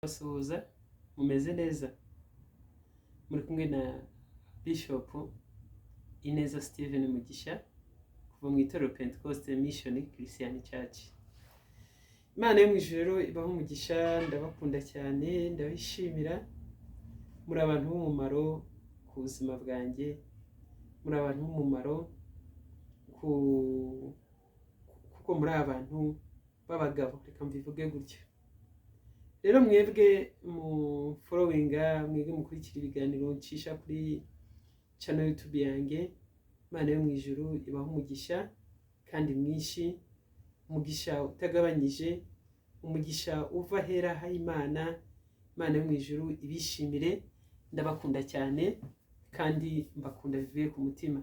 Basuhuza mumeze neza muri kumwe na Bishop Ineza Steven Mugisha kuva mu itorero Pentecost Mission Christian Church. Imana yo mu ijuru ibaho umugisha, ndabakunda cyane, ndabishimira. Muri abantu b'umumaro ku buzima bwanjye, muri abantu b'umumaro kuko muri abantu b'abagabo, reka mbivuge gutyo. Rero mwebwe mu followinga, mwebwe mukurikira ibiganiro ncisha kuri channel YouTube yanjye, Imana yo mu ijuru ibaho umugisha kandi mwinshi, umugisha utagabanyije, umugisha uva hera ha Imana yo mu ijuru ibishimire. Ndabakunda cyane kandi mbakunda bivuye ku mutima.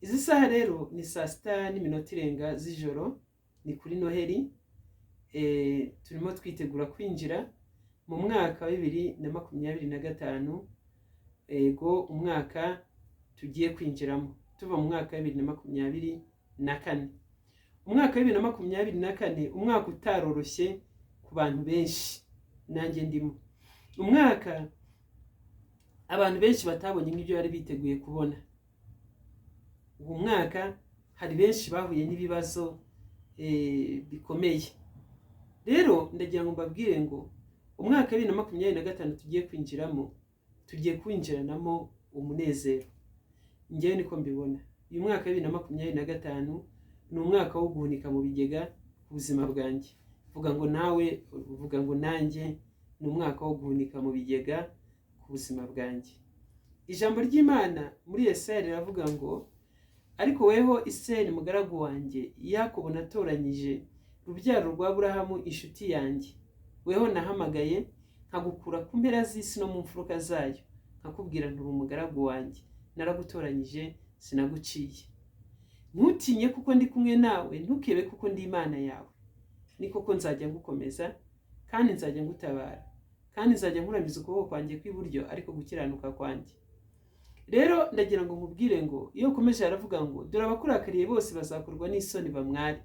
Izi saha rero ni 6:05 z'ijoro, ni kuri Noheli. Turimo twitegura kwinjira mu mwaka wa 2025, ego umwaka tugiye kwinjiramo tuva mu mwaka wa 2024. Umwaka wa 2024 umwaka utaroroshye ku bantu benshi, nanjye ndimo. Umwaka abantu benshi batabonye nk'ibyo bari biteguye kubona. Uwo mwaka hari benshi bahuye n'ibibazo bikomeye. Rero ndagira ngo mbabwire ngo umwaka wa 2025 tugiye kwinjiramo, tugiye kwinjiranamo umunezero. Njyewe niko mbibona. Uyu mwaka wa 2025 ni umwaka wo guhunika mu bigega ku buzima bwanjye. Vuga ngo nawe, vuga ngo nanjye, ni umwaka wo guhunika mu bigega ku buzima bwanjye. Ijambo ry'Imana muri Yesaya riravuga ngo, ariko weho Isirayeli mugaragu wanjye, Yakobo natoranyije, rubyaro rwa Aburahamu inshuti yanjye, weho nahamagaye nkagukura ku mpera z'isi no mu mfuruka zayo, nkakubwira nturi umugaragu wanjye, naragutoranyije sinaguciye. Ntutinye kuko ndi kumwe nawe, ntukebe kuko ndi Imana yawe. Ni koko nzajya ngukomeza kandi nzajya ngutabara, kandi nzajya nkuramiza ukuboko kwanjye kw'iburyo, ariko gukiranuka kwanjye. Rero ndagira ngo nkubwire ngo iyo ukomeje aravuga ngo, dore abakurakariye bose bazakorwa n'isoni bamware,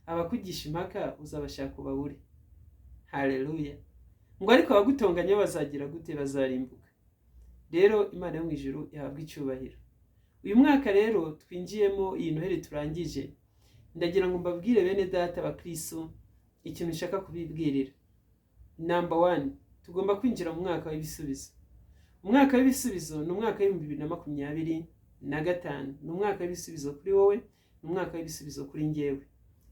abakugisha impaka uzabashaka ubabure. Haleluya. Ngo ariko abagutonganya bazagira gute? Bazarimbuka. Rero Imana yo mu ijuru ihabwa icyubahiro. Uyu mwaka rero twinjiyemo, iyi Noheli turangije, ndagira ngo mbabwire bene data bakristo ikintu nshaka kubibwirira. Number 1, tugomba kwinjira mu mwaka w'ibisubizo. Umwaka w'ibisubizo ni umwaka wa 2025, ni umwaka w'ibisubizo kuri wowe, ni umwaka w'ibisubizo kuri njyewe.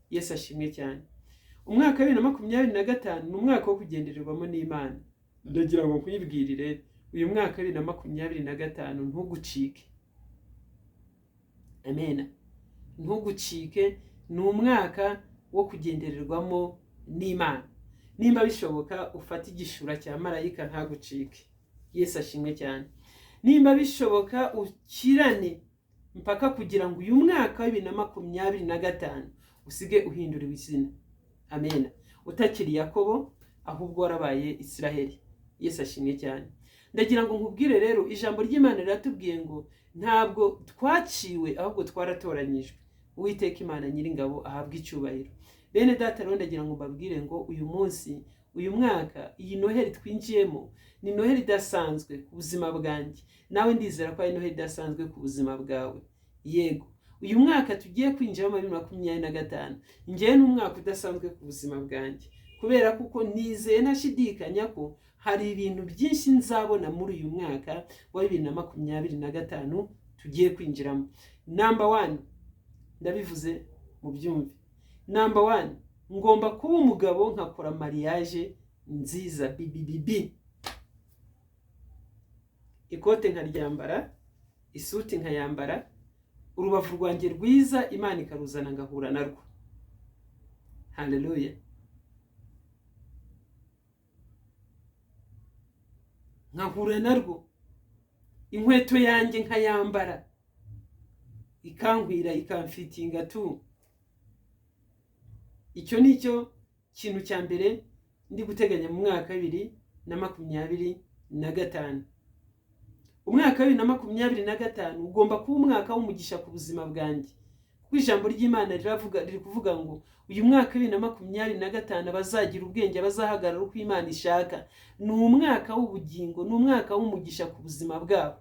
Yesu ashimwe cyane. Umwaka wa 2025 ni umwaka wo kugendererwamo n'Imana. Ndagira ngo kwibwirire uyu mwaka wa 2025 ntugucike. Amen. Ntugucike, ni umwaka wo kugendererwamo n'Imana. Nimba bishoboka ufate igishura cya marayika ntagucike. Yesu ashimwe cyane. Nimba bishoboka ukirane mpaka kugira ngo uyu mwaka wa 2025 usige uhinduriwe izina. Amen. Utakiri Yakobo ahubwo warabaye Isiraheli. Yesu ashimwe cyane. Ndagira ngo nkubwire rero, ijambo ry'Imana riratubwiye ngo ntabwo twaciwe ahubwo twaratoranyijwe. Uwiteka Imana Nyiringabo ahabwa icyubahiro. Bene data rero ndagira ngo mbabwire ngo uyu munsi, uyu mwaka, iyi Noheli twinjiyemo ni Noheli idasanzwe ku buzima bwanjye. Nawe ndizera ko ari Noheli idasanzwe ku buzima bwawe. Yego, uyu mwaka tugiye kwinjiramo 2025 njyewe ni umwaka udasanzwe ku buzima bwanjye, kubera kuko nizeye ntashidikanya ko hari ibintu byinshi nzabona muri uyu mwaka wa 2025 tugiye kwinjiramo. Number 1, ndabivuze mu byumve. Number 1, ngomba kuba umugabo nkakora mariage nziza, bibibibi. Ikote nkaryambara, isuti nkayambara, urubavu rwanjye rwiza Imana ikaruzana ngahura narwo. Haleluya. Nkahura narwo. Inkweto yanjye nkayambara, ikankwira ikamfitinga tu. Icyo nicyo kintu cya mbere ndi guteganya mu mwaka 2025. Umwaka wa 2025 ugomba kuba umwaka w'umugisha ku buzima bwanjye. ijambo ry'Imana riri kuvuga ngo uyu mwaka 2025 abazagira ubwenge bazahagarara uko Imana ishaka. Ni umwaka w'ubugingo, ni umwaka w'umugisha ku buzima bwabo,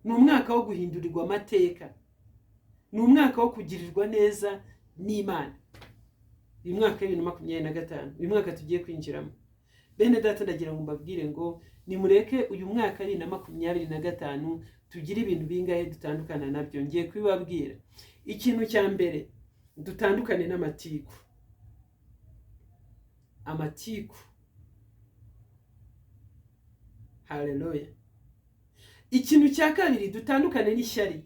ni umwaka wo guhindurirwa amateka, ni umwaka wo kugirirwa neza n'Imana. Uyu mwaka 2025, uyu mwaka tugiye kwinjiramo, bene data ndagira ngo mbabwire ngo nimureke uyu mwaka 2025 tugire ibintu bingahe dutandukana nabyo. Ngiye kubibabwira. Ikintu cya mbere, dutandukane n'amatiku. Amatiku, haleluya. Ikintu cya kabiri, dutandukane n'ishyari.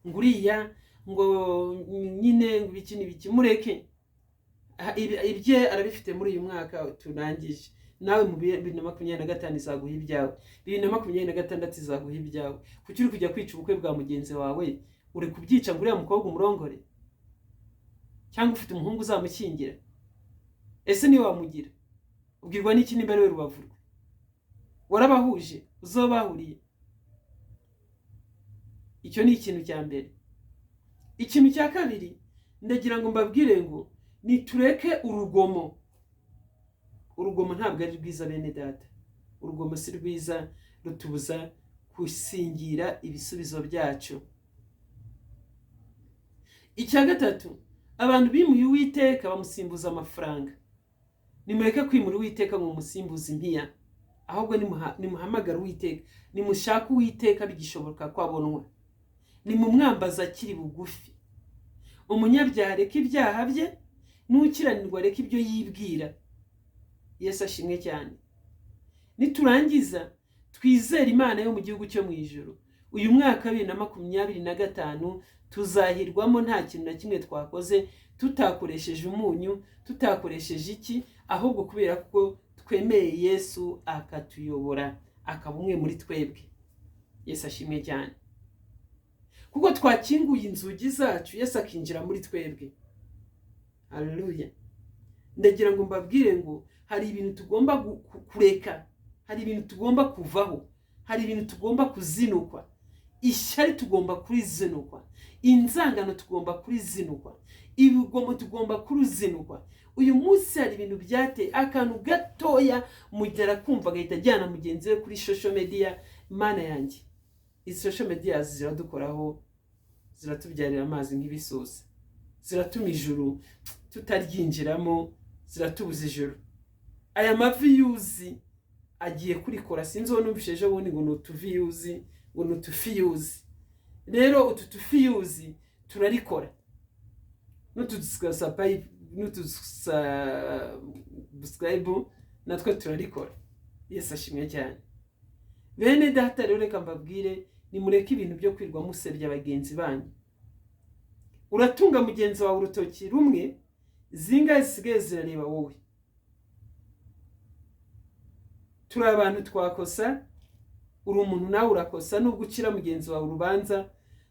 Nguriya ngo nyine biki mureke ibye arabifite muri uyu mwaka turangije. Nawe mu 2025 izaguha ibyawe, 2026 izaguha ibyawe. Kuki uri kujya kwica ubukwe bwa mugenzi wawe? Uri kubyica nguriya mukobwa umurongore? Cyangwa ufite umuhungu uzamukingira? Ese ni wamugira? Ubwirwa n'iki nimba ari we rubavu rwe? Warabahuje, uzobahuriye. Icyo ni ikintu cya mbere. Ikintu cya kabiri, ndagira ngo mbabwire ngo nitureke urugomo. Urugomo ntabwo ari rwiza bene data. Urugomo si rwiza, rutubuza gusingira ibisubizo byacu. Icya gatatu, abantu bimuye Uwiteka bamusimbuza amafaranga. Nimureke kwimura Uwiteka ngo musimbuze impiya, ahubwo nimuhamagara Uwiteka, nimushaka Uwiteka bigishoboka kwabonwa, nimumwambaza akiri bugufi. Umunyabyaha reka ibyaha bye, n'ukiranirwa reka ibyo yibwira. Yesu ashimwe cyane. Niturangiza twizere Imana yo mu gihugu cyo mu ijuru. Uyu mwaka 2025 tuzahirwamo nta kintu na kimwe twakoze tutakoresheje umunyu, tutakoresheje iki, ahubwo kubera ko twemeye Yesu akatuyobora, akaba umwe muri twebwe. Yesu ashimwe cyane. Kuko twakinguye inzugi zacu, Yesu akinjira muri twebwe. Haleluya. Ndagira ngo mbabwire ngo hari ibintu tugomba kureka, hari ibintu tugomba kuvaho, hari ibintu tugomba kuzinukwa. Ishyari tugomba kurizinukwa, inzangano tugomba kurizinukwa, ibigomo tugomba kuruzinukwa. Uyu munsi hari ibintu byate akantu gatoya mugera kumva gahita ajyana mugenzi we kuri social media. Mana yanjye, izi social media ziradukoraho, ziratubyarira amazi nk'ibisozi, ziratuma ijuru tutaryinjiramo, ziratubuza ijuru. Aya maviyuzi agiye kurikora, sinzi wo numvise ejo bundi ngo n'utuviyuzi, ngo n'utufiyuzi. Rero utu tufiyuzi turarikora, n'utusubscribe natwe turarikora. Yesu ashimwe cyane. Bene data rero reka mbabwire, nimureke ibintu byo kwirwa musebya bagenzi banyu. Uratunga mugenzi wawe urutoki rumwe, zingahe zisigaye zirareba wowe? Turi abantu twakosa, uri umuntu nawe urakosa. Nubwo ukira mugenzi wawe urubanza,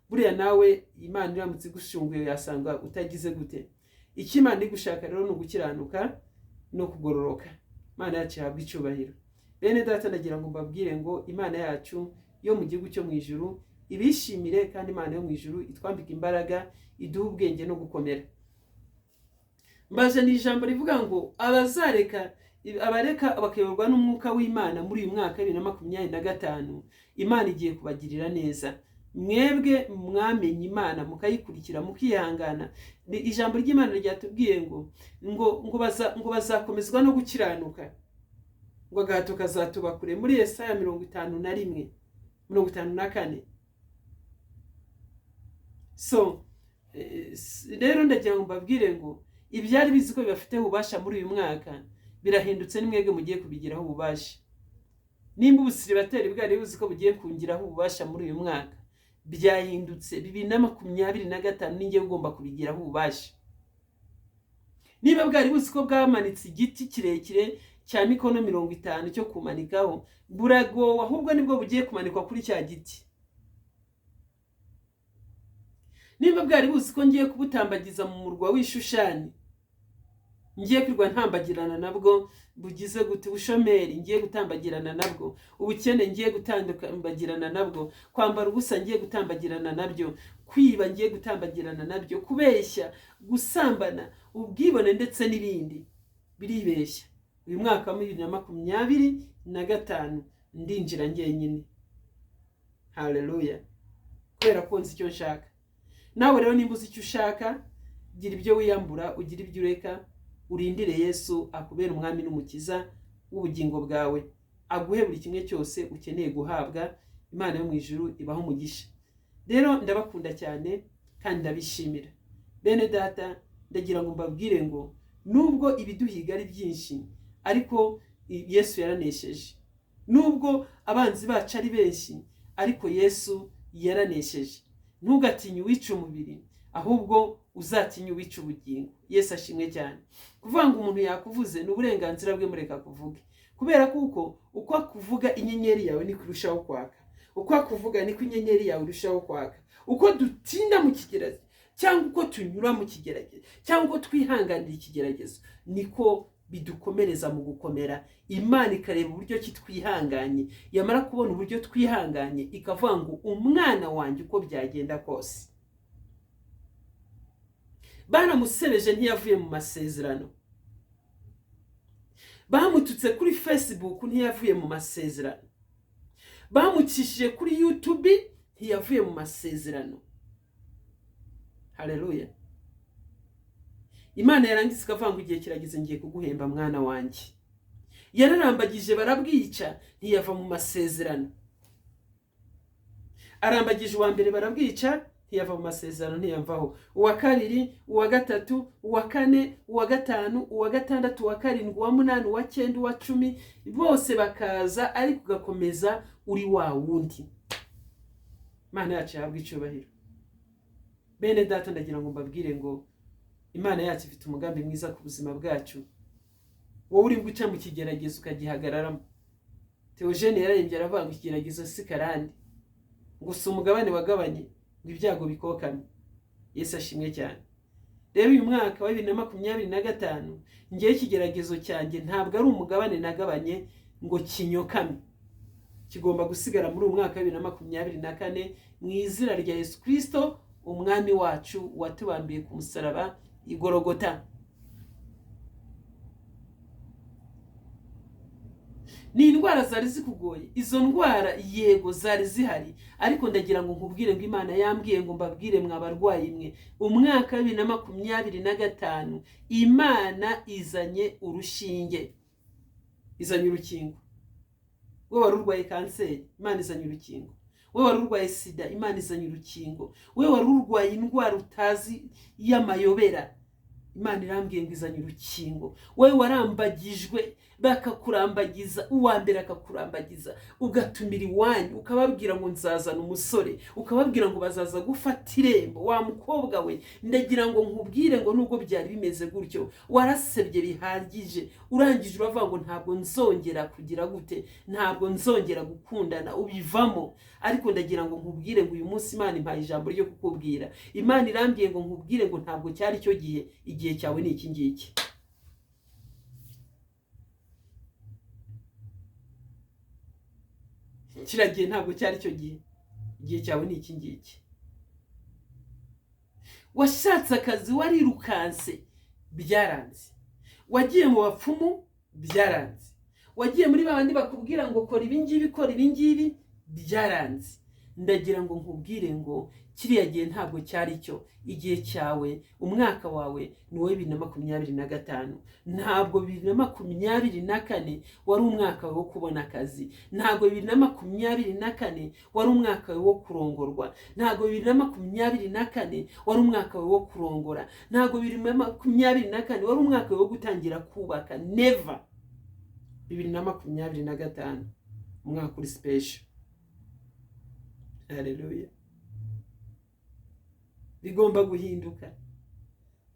buriya nawe Imana iramutse igushunguye yasanga utagize gute. Icyo Imana igushaka rero ni ugukiranuka no kugororoka. Imana yacu ihabwe icyubahiro. Bene data ndagira ngo mbabwire ngo Imana yacu yo mu gihugu cyo mu ijuru ibishimire, kandi Imana yo mu ijuru itwambika imbaraga, iduha ubwenge no gukomera. Mbaje ni ijambo rivuga ngo abareka bakayoborwa n'umwuka w'Imana muri uyu mwaka 2025, Imana igiye kubagirira neza. Mwebwe mwamenye Imana mukayikurikira mukihangana. Ijambo ry'Imana ryatubwiye ngo bazakomezwa no gukiranuka, ngo agahato kazatubakure muri Yesaya 51:54. So rero ndagira ngo mbabwire ngo ibyari bizi ko bibafite ububasha muri uyu mwaka birahindutse, nimwege mugiye kubigiraho ububasha. Nimba ubusiribateri bwari buzi ko bugiye kungiraho ububasha muri uyu mwaka, byahindutse 2025 ninjye ugomba kubigiraho ububasha. Niba bwari buzi ko bwamanitse igiti kirekire cya mikono 50 cyo kumanikaho, buragowe ahubwo nibwo bugiye kumanikwa kuri cya giti. Niba bwari buzi ko ngiye kubutambagiza mu murwa w'Ishushani, ngiye kwirwa ntambagirana nabwo bugize gute, ubushomeri ngiye gutambagirana nabwo, ubukene ngiye gutambagirana nabwo, kwambara ubusa ngiye gutambagirana nabyo, kwiba ngiye gutambagirana nabyo, kubeshya, gusambana, ubwibone ndetse n'ibindi biribeshya. Uyu mwaka wa 2025 ndinjira ngenyine. Haleluya. Kubera ko nzi icyo nshaka. Nawe rero nimba uzi icyo ushaka, gira ibyo wiyambura, ugira ibyo ureka, urindire Yesu akubera umwami n'umukiza w'ubugingo bwawe, aguhe buri kimwe cyose ukeneye guhabwa. Imana yo mu ijuru ibaho umugisha. Rero ndabakunda cyane kandi ndabishimira. Bene data, ndagira ngo mbabwire ngo nubwo ibiduhiga ari byinshi, ariko Yesu yaranesheje. Nubwo abanzi bacu ari benshi, ariko Yesu yaranesheje. Ntugatinye uwica umubiri, ahubwo uzatinye uwica ubugingo. Yesu ashimwe cyane. Kuvuga ngo umuntu yakuvuze n'uburenganzira bwe, mureka kuvuge. Kubera kuko uko akuvuga inyenyeri yawe niko irushaho kwaka. Uko akuvuga niko inyenyeri yawe irushaho kwaka. Uko dutinda mu kigeragezo, cyangwa uko tunyura mu kigeragezo, cyangwa uko twihanganira ikigeragezo, niko bidukomereza mu gukomera. Imana ikareba uburyo kitwihanganye, yamara kubona uburyo twihanganye ikavuga ngo umwana wanjye uko byagenda kose. Baramusebeje ntiyavuye mu masezerano, bamututse kuri Facebook ntiyavuye mu masezerano, bamucishije kuri YouTube ntiyavuye mu masezerano. Haleluya. Imana yarangiza ikavuga ngo igihe kirageze ngiye kuguhemba mwana wanjye. Yararambagije barabwica ntiyava mu masezerano. Arambagije uwa mbere barabwica ntiyava mu masezerano, ntiyamvaho. Uwa kabiri, uwa gatatu, uwa kane, uwa gatanu, uwa gatandatu, uwa karindwi, uwa munani, uwa cyenda, uwa cumi, bose bakaza ariko ugakomeza uri wa wundi. Imana yacu yahabwa icyubahiro. Bene data, ndagira ngo mbabwire ngo Imana yacu ifite umugambi mwiza ku buzima bwacu. Wowe uri guca mu kigeragezo ukagihagararamo. Theogene yararembye aravuga ngo ikigeragezo si karande, ngo si umugabane wagabanye, ngo ibyago bikokame. Yesu ashimwe cyane. Rero uyu mwaka wa 2025 ngiye ikigeragezo cyanjye ntabwo ari umugabane nagabanye ngo kinyokame. Kigomba gusigara muri umwaka wa 2024 mu izina rya Yesu Kristo, umwami wacu watubambiye ku musaraba i Golgotha. Ni indwara zari zikugoye. Izo ndwara yego zari zihari, ariko ndagira ngo nkubwire ngo Imana yambwiye ngo mbabwire mwabarwayi mwe, umwaka wa 2025 Imana izanye urushinge, izanye urukingo. Wowe wari urwaye kanseri, Imana izanye urukingo. Wowe wari urwaye sida, Imana izanye urukingo. Wowe wari urwaye indwara utazi y'amayobera, Imana irambwiye ngo izanye urukingo. Wowe warambagijwe bakakurambagiza, uwa mbere akakurambagiza, ugatumira iwanyu, ukababwira ngo nzazana umusore, ukababwira ngo bazaza gufata irembo. Wa mukobwa we, ndagira ngo nkubwire ngo nubwo byari bimeze gutyo, warasebye bihagije, urangije uravuga ngo ntabwo nzongera kugira gute, ntabwo nzongera gukundana, ubivamo. Ariko ndagira ngo nkubwire ngo uyu munsi Imana impaye ijambo ryo kukubwira. Imana irambwiye ngo nkubwire ngo ntabwo cyari cyo gihe, igihe cyawe ni iki ngiki. Kiragiye ntabwo cyari cyo gihe, igihe cyawe ni iki ngiki. Washatse akazi warirukanse, byaranze. Wagiye mu bapfumu, byaranze. Wagiye muri babandi bakubwira ngo kora ibi ngibi, kora ibi ngibi, byaranze. Ndagira ngo nkubwire ngo kiriya gihe ntabwo cyari cyo. Igihe cyawe, umwaka wawe ni wowe 2025. Ntabwo 2024 wari umwaka wo kubona akazi. Ntabwo 2024 wari umwaka wo kurongorwa. Ntabwo 2024 wari umwaka wo kurongora. Ntabwo 2024 wari umwaka wo gutangira kubaka. Never. 2025 umwaka uri special. Haleluya. Bigomba guhinduka.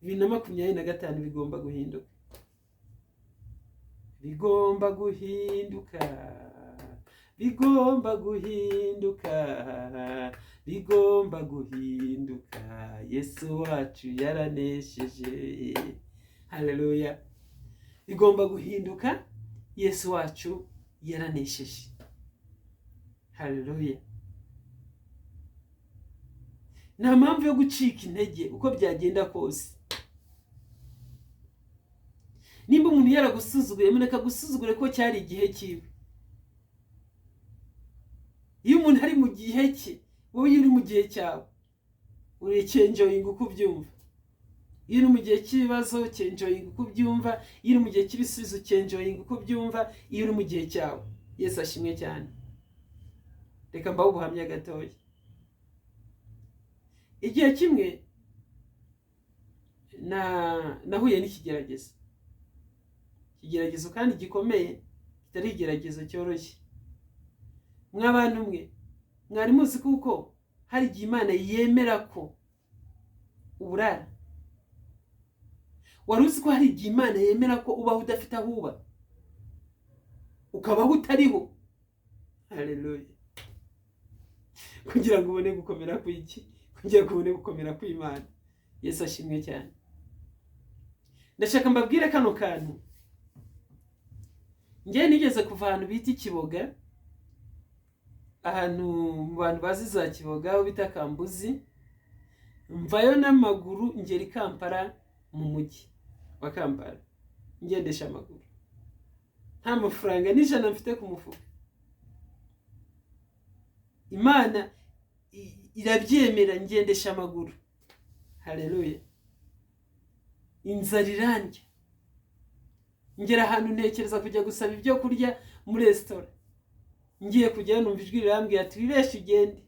2025 bigomba guhinduka. Bigomba guhinduka. Bigomba guhinduka. Bigomba guhinduka. Yesu wacu yaranesheje. Haleluya. bigomba guhinduka. Yesu wacu yaranesheje. Haleluya. nta mpamvu yo gucika intege uko byagenda kose. nimba umuntu yaragusuzuguye, muneka gusuzugure ko cyari igihe cyiwe. iyo umuntu ari mu gihe cye, wowe uri mu gihe cyawe, urekenjoyinga uko ubyumva. iyo uri mu gihe cy'ibibazo, kenjoyinga uko ubyumva. iyo uri mu gihe cy'ibisubizo, kenjoyinga uko ubyumva. iyo uri mu gihe cyawe. Yesu ashimwe cyane. reka mbaho ubuhamya gatoya. igihe kimwe nahuye n'ikigeragezo, ikigeragezo kandi gikomeye, kitari ikigeragezo cyoroshye. mw'abantu mwe, mwari muzi kuko hari igihe Imana yemera ko uburara? wari uzi ko hari igihe Imana yemera ko ubaho udafite aho uba, ukabaho utariho? Haleluya. kugira ngo ubone gukomera kw'iki? kugira ngo ubone gukomera kw'Imana. Yesu ashimwe cyane. ndashaka mbabwire kano kantu. njye nigeze kuva ahantu bita Kiboga, ahantu mu bantu bazi za Kiboga aho bita Kambuzi, mvayo n'amaguru ngera i Kampala, mu mujyi wa Kampala, ngendesha amaguru. nta mafaranga n'ijana mfite ku mufuka. Imana irabyemera, ngendesha amaguru. Haleluya. inzara irandya, ngera ahantu ntekereza kujya gusaba ibyo kurya muri resitora. ngiye kujyayo numva ijwi rirambwira ati wibeshye ugende.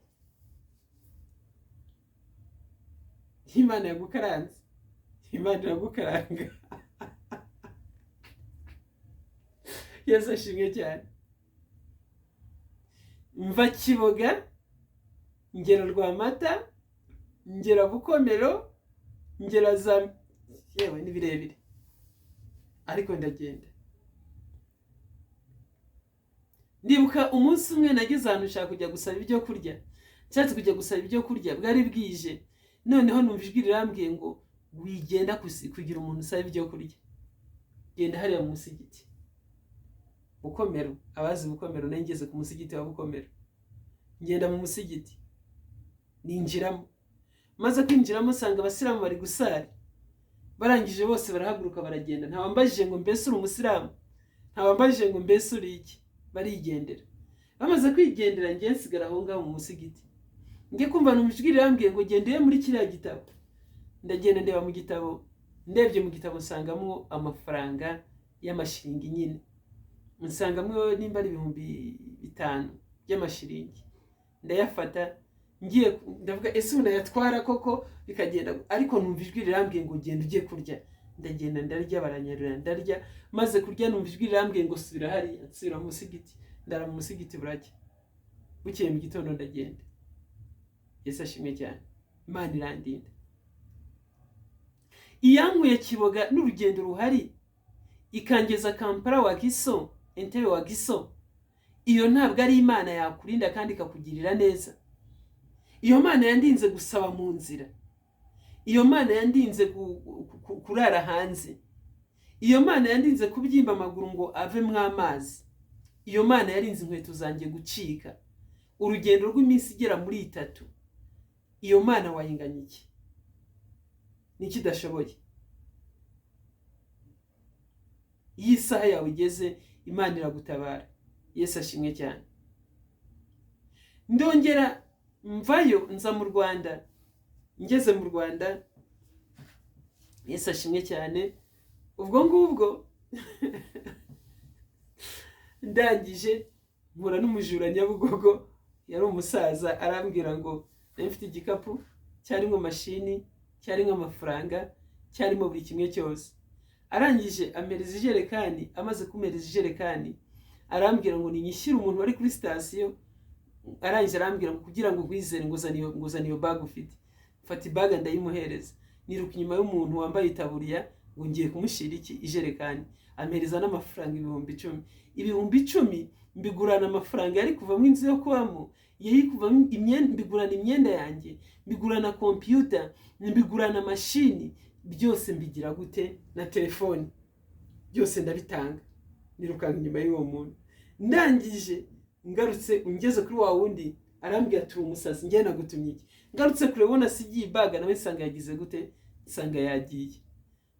Imana yagukaranze. Imana iragukaranga. Yesu ashimwe cyane. mva Kiboga, ngera Rwamata, ngera Bukomero, ngera za yewe ni birebire, ariko ndagenda. ndibuka umunsi umwe nageze ahantu nshaka kujya gusaba ibyo kurya. nshatse kujya gusaba ibyo kurya, bwari bwije. noneho numva ijwi rirambwiye ngo wigenda kugira umuntu usaba ibyo kurya, genda hariya mu musigiti Bukomero. abazi Bukomero, nari ngeze ku musigiti wa Bukomero. ngenda mu musigiti, ninjiramo. maze kwinjiramo nsanga abasilamu bari gusara. barangije bose barahaguruka baragenda. nta wambajije ngo mbese uri umusilamu, nta wambajije ngo mbese uri iki. barigendera. bamaze kwigendera, njye nsigara aho ngaho mu musigiti. ngiye kumva numva ijwi rirambwiye ngo gendeye muri kiriya gitabo. ndagenda ndeba mu gitabo. ndebye mu gitabo nsangamo amafaranga y'amashiringi nyine. nsangamo nimba ari 5,000 by'amashiringi. ndayafata, ngiye ndavuga ese unayatwara koko bikagenda. ariko numva ijwi rirambwiye ngo genda ujye kurya. ndagenda ndarya, baranyarura ndarya. maze kurya numva ijwi rirambwiye ngo subira hariya. nsubira mu musigiti, ndara mu musigiti buracya. bukeye mu gitondo ndagenda. Yesu ashimwe cyane. Imana irandinda. iyankuye Kiboga n'urugendo ruhari ikangeza Kampala wa Giso, Entebbe wa Giso, iyo ntabwo ari Imana yakurinda kandi ikakugirira neza? iyo Mana yandinze gusaba mu nzira, iyo Mana yandinze kurara hanze, iyo Mana yandinze kubyimba amaguru ngo avemwo amazi, iyo Mana yarinze inkweto zanjye gucika urugendo rw'iminsi igera muri 3. iyo Mana wayinganya iki? niki dashoboye? iyi saha yawe igeze, Imana iragutabara. Yesu ashimwe cyane. ndongera mvayo nza mu Rwanda. ngeze mu Rwanda, Yesu ashimwe cyane. ubwo ngubwo ndangije mpura n'umujura Nyabugogo. yari umusaza, arambwira ngo nari mfite igikapu cyarimo mashini, cyarimo amafaranga, cyarimo buri kimwe cyose. arangije amereza ijerekani. amaze kumereza ijerekani, arambwira ngo ninyishyire umuntu wari kuri sitasiyo. arangije arambwira ngo kugira ngo gwizere nguzana iyo bag ufite. mfata ibag ndayimuhereza. niruka inyuma y'umuntu wambaye itaburiya ngo ngiye kumushyira iki? ijerekani. amereza n'amafaranga 10,000. 10,000 mbigurana amafaranga yari kuvamo inzu yo kubamo, yari kuvamo imyenda, mbigurana imyenda yanjye, mbigurana computer, mbigurana mashini, byose mbigira gute? na telefone. byose ndabitanga, nirukanka inyuma y'uwo muntu. Ndangije ngarutse ungeze kuri wa wundi arambwira ati umusazi njye nagutumye iki. Ngarutse kure bona sigiye baga nawe nsanga yagize gute, nsanga yagiye.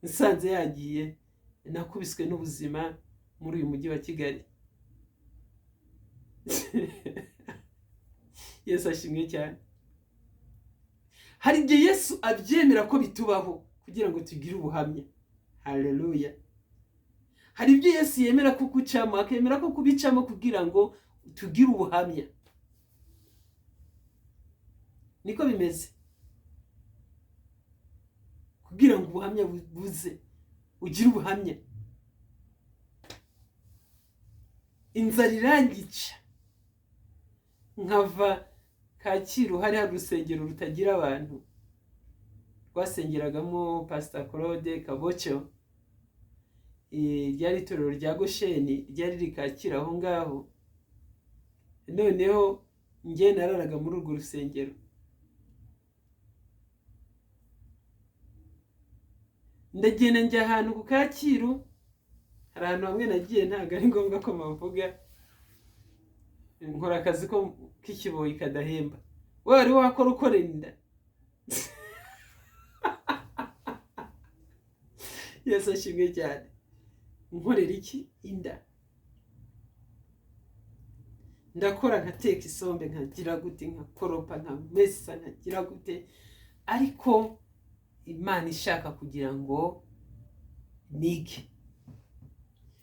Nsanze yagiye, nakubiswe n'ubuzima muri uyu mujyi wa Kigali. Yesu ashimwe cyane. Hari igihe Yesu abyemera ko bitubaho kugira ngo tugire ubuhamya. Haleluya. Hari ibyo Yesu yemera ko kucamo, akemera ko kubicamo kugira ngo tugire ubuhamya. Niko bimeze. Kugira ngo ubuhamya buze, ugire ubuhamya. Inzara irangica, nkava Kacyiru, hari urusengero rutagira abantu rwasengeragamo Pastor Claude Kabocho, ryari itorero rya Gosheni, ryari rikakira aho ngaho. Noneho njye nararaga muri urwo rusengero. Ndagenda njya ahantu ku Kacyiru, hari ahantu hamwe nagiye ntabwo ari ngombwa ko mavuga, nkora akazi ko k'ikiboyi kadahemba. Wari wakora ukorera inda. Yesu ashimwe cyane. Nkorera iki? Inda. Ndakora nkateka isombe, nkagira gute, nkakoropa, nkamesa, nkagira gute, ariko Imana ishaka kugira ngo nige.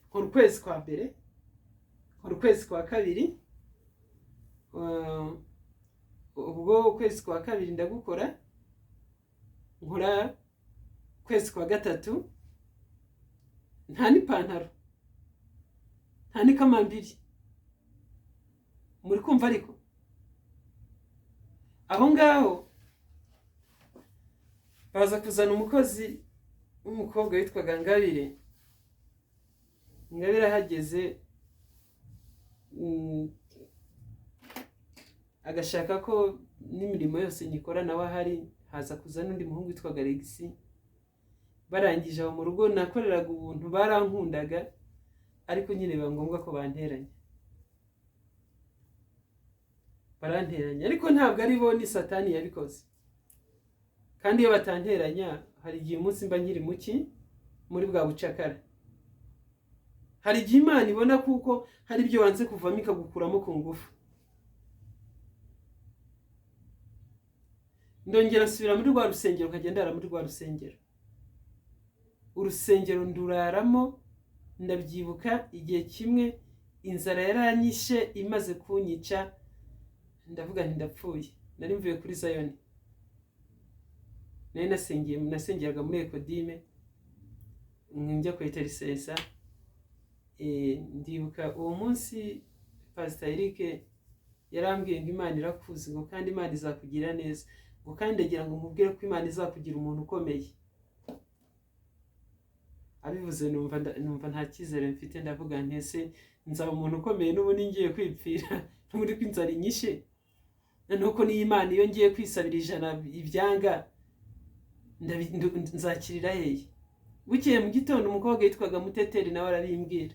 Nkora ukwezi kwa mbere, nkora ukwezi kwa kabiri, ubwo ukwezi kwa kabiri ndagukora, nkora ukwezi kwa gatatu, nta n'ipantaro, nta n'ikamambiri. Muri kumva ariko aho ngaho baza kuzana umukozi w'umukobwa witwaga Ngabire. Ngabire ahageze agashaka ko n'imirimo yose nyikora nawe ahari, haza kuza n'undi muhungu witwaga Alexis. Barangije aho mu rugo nakoreraga ubuntu, barankundaga, ariko nyine biba ngombwa ko banteranya. Baranteranya, ariko ntabwo ari bo, ni Satani yabikoze. Kandi iyo batanteranya, hari igihe umunsi mba nkiri muki muri bwa bucakara. Hari igihe Imana ibona kuko hari ibyo wanze kuvamo ikagukuramo ku ngufu. Ndongera nsubira muri rwa rusengero, nkagenda ndara muri rwa rusengero. Urusengero nduraramo. Ndabyibuka igihe kimwe inzara yaranyishe imaze kunyica, ndavuga nti ndapfuye. Nari mvuye kuri Zion, nari nasengeraga muri Ekodime, njya kwetera isensa. Ndibuka uwo munsi Pastor Eric yarambwiye ngo Imana irakuzi, ngo kandi Imana izakugira neza, ngo kandi ndagira ngo mubwire ko Imana izakugira umuntu ukomeye. Abivuze numva nta cyizere mfite, ndavuga nti ese nzaba umuntu ukomeye n'ubu ningiye kwipfira n'uri kwinzara inyishe, nuko ni Imana iyo ngiye kwisabira ijana ibyanga nzakirira hehe? Bukeye mu gitondo umukobwa yitwaga Muteteri nawe arabimbwira.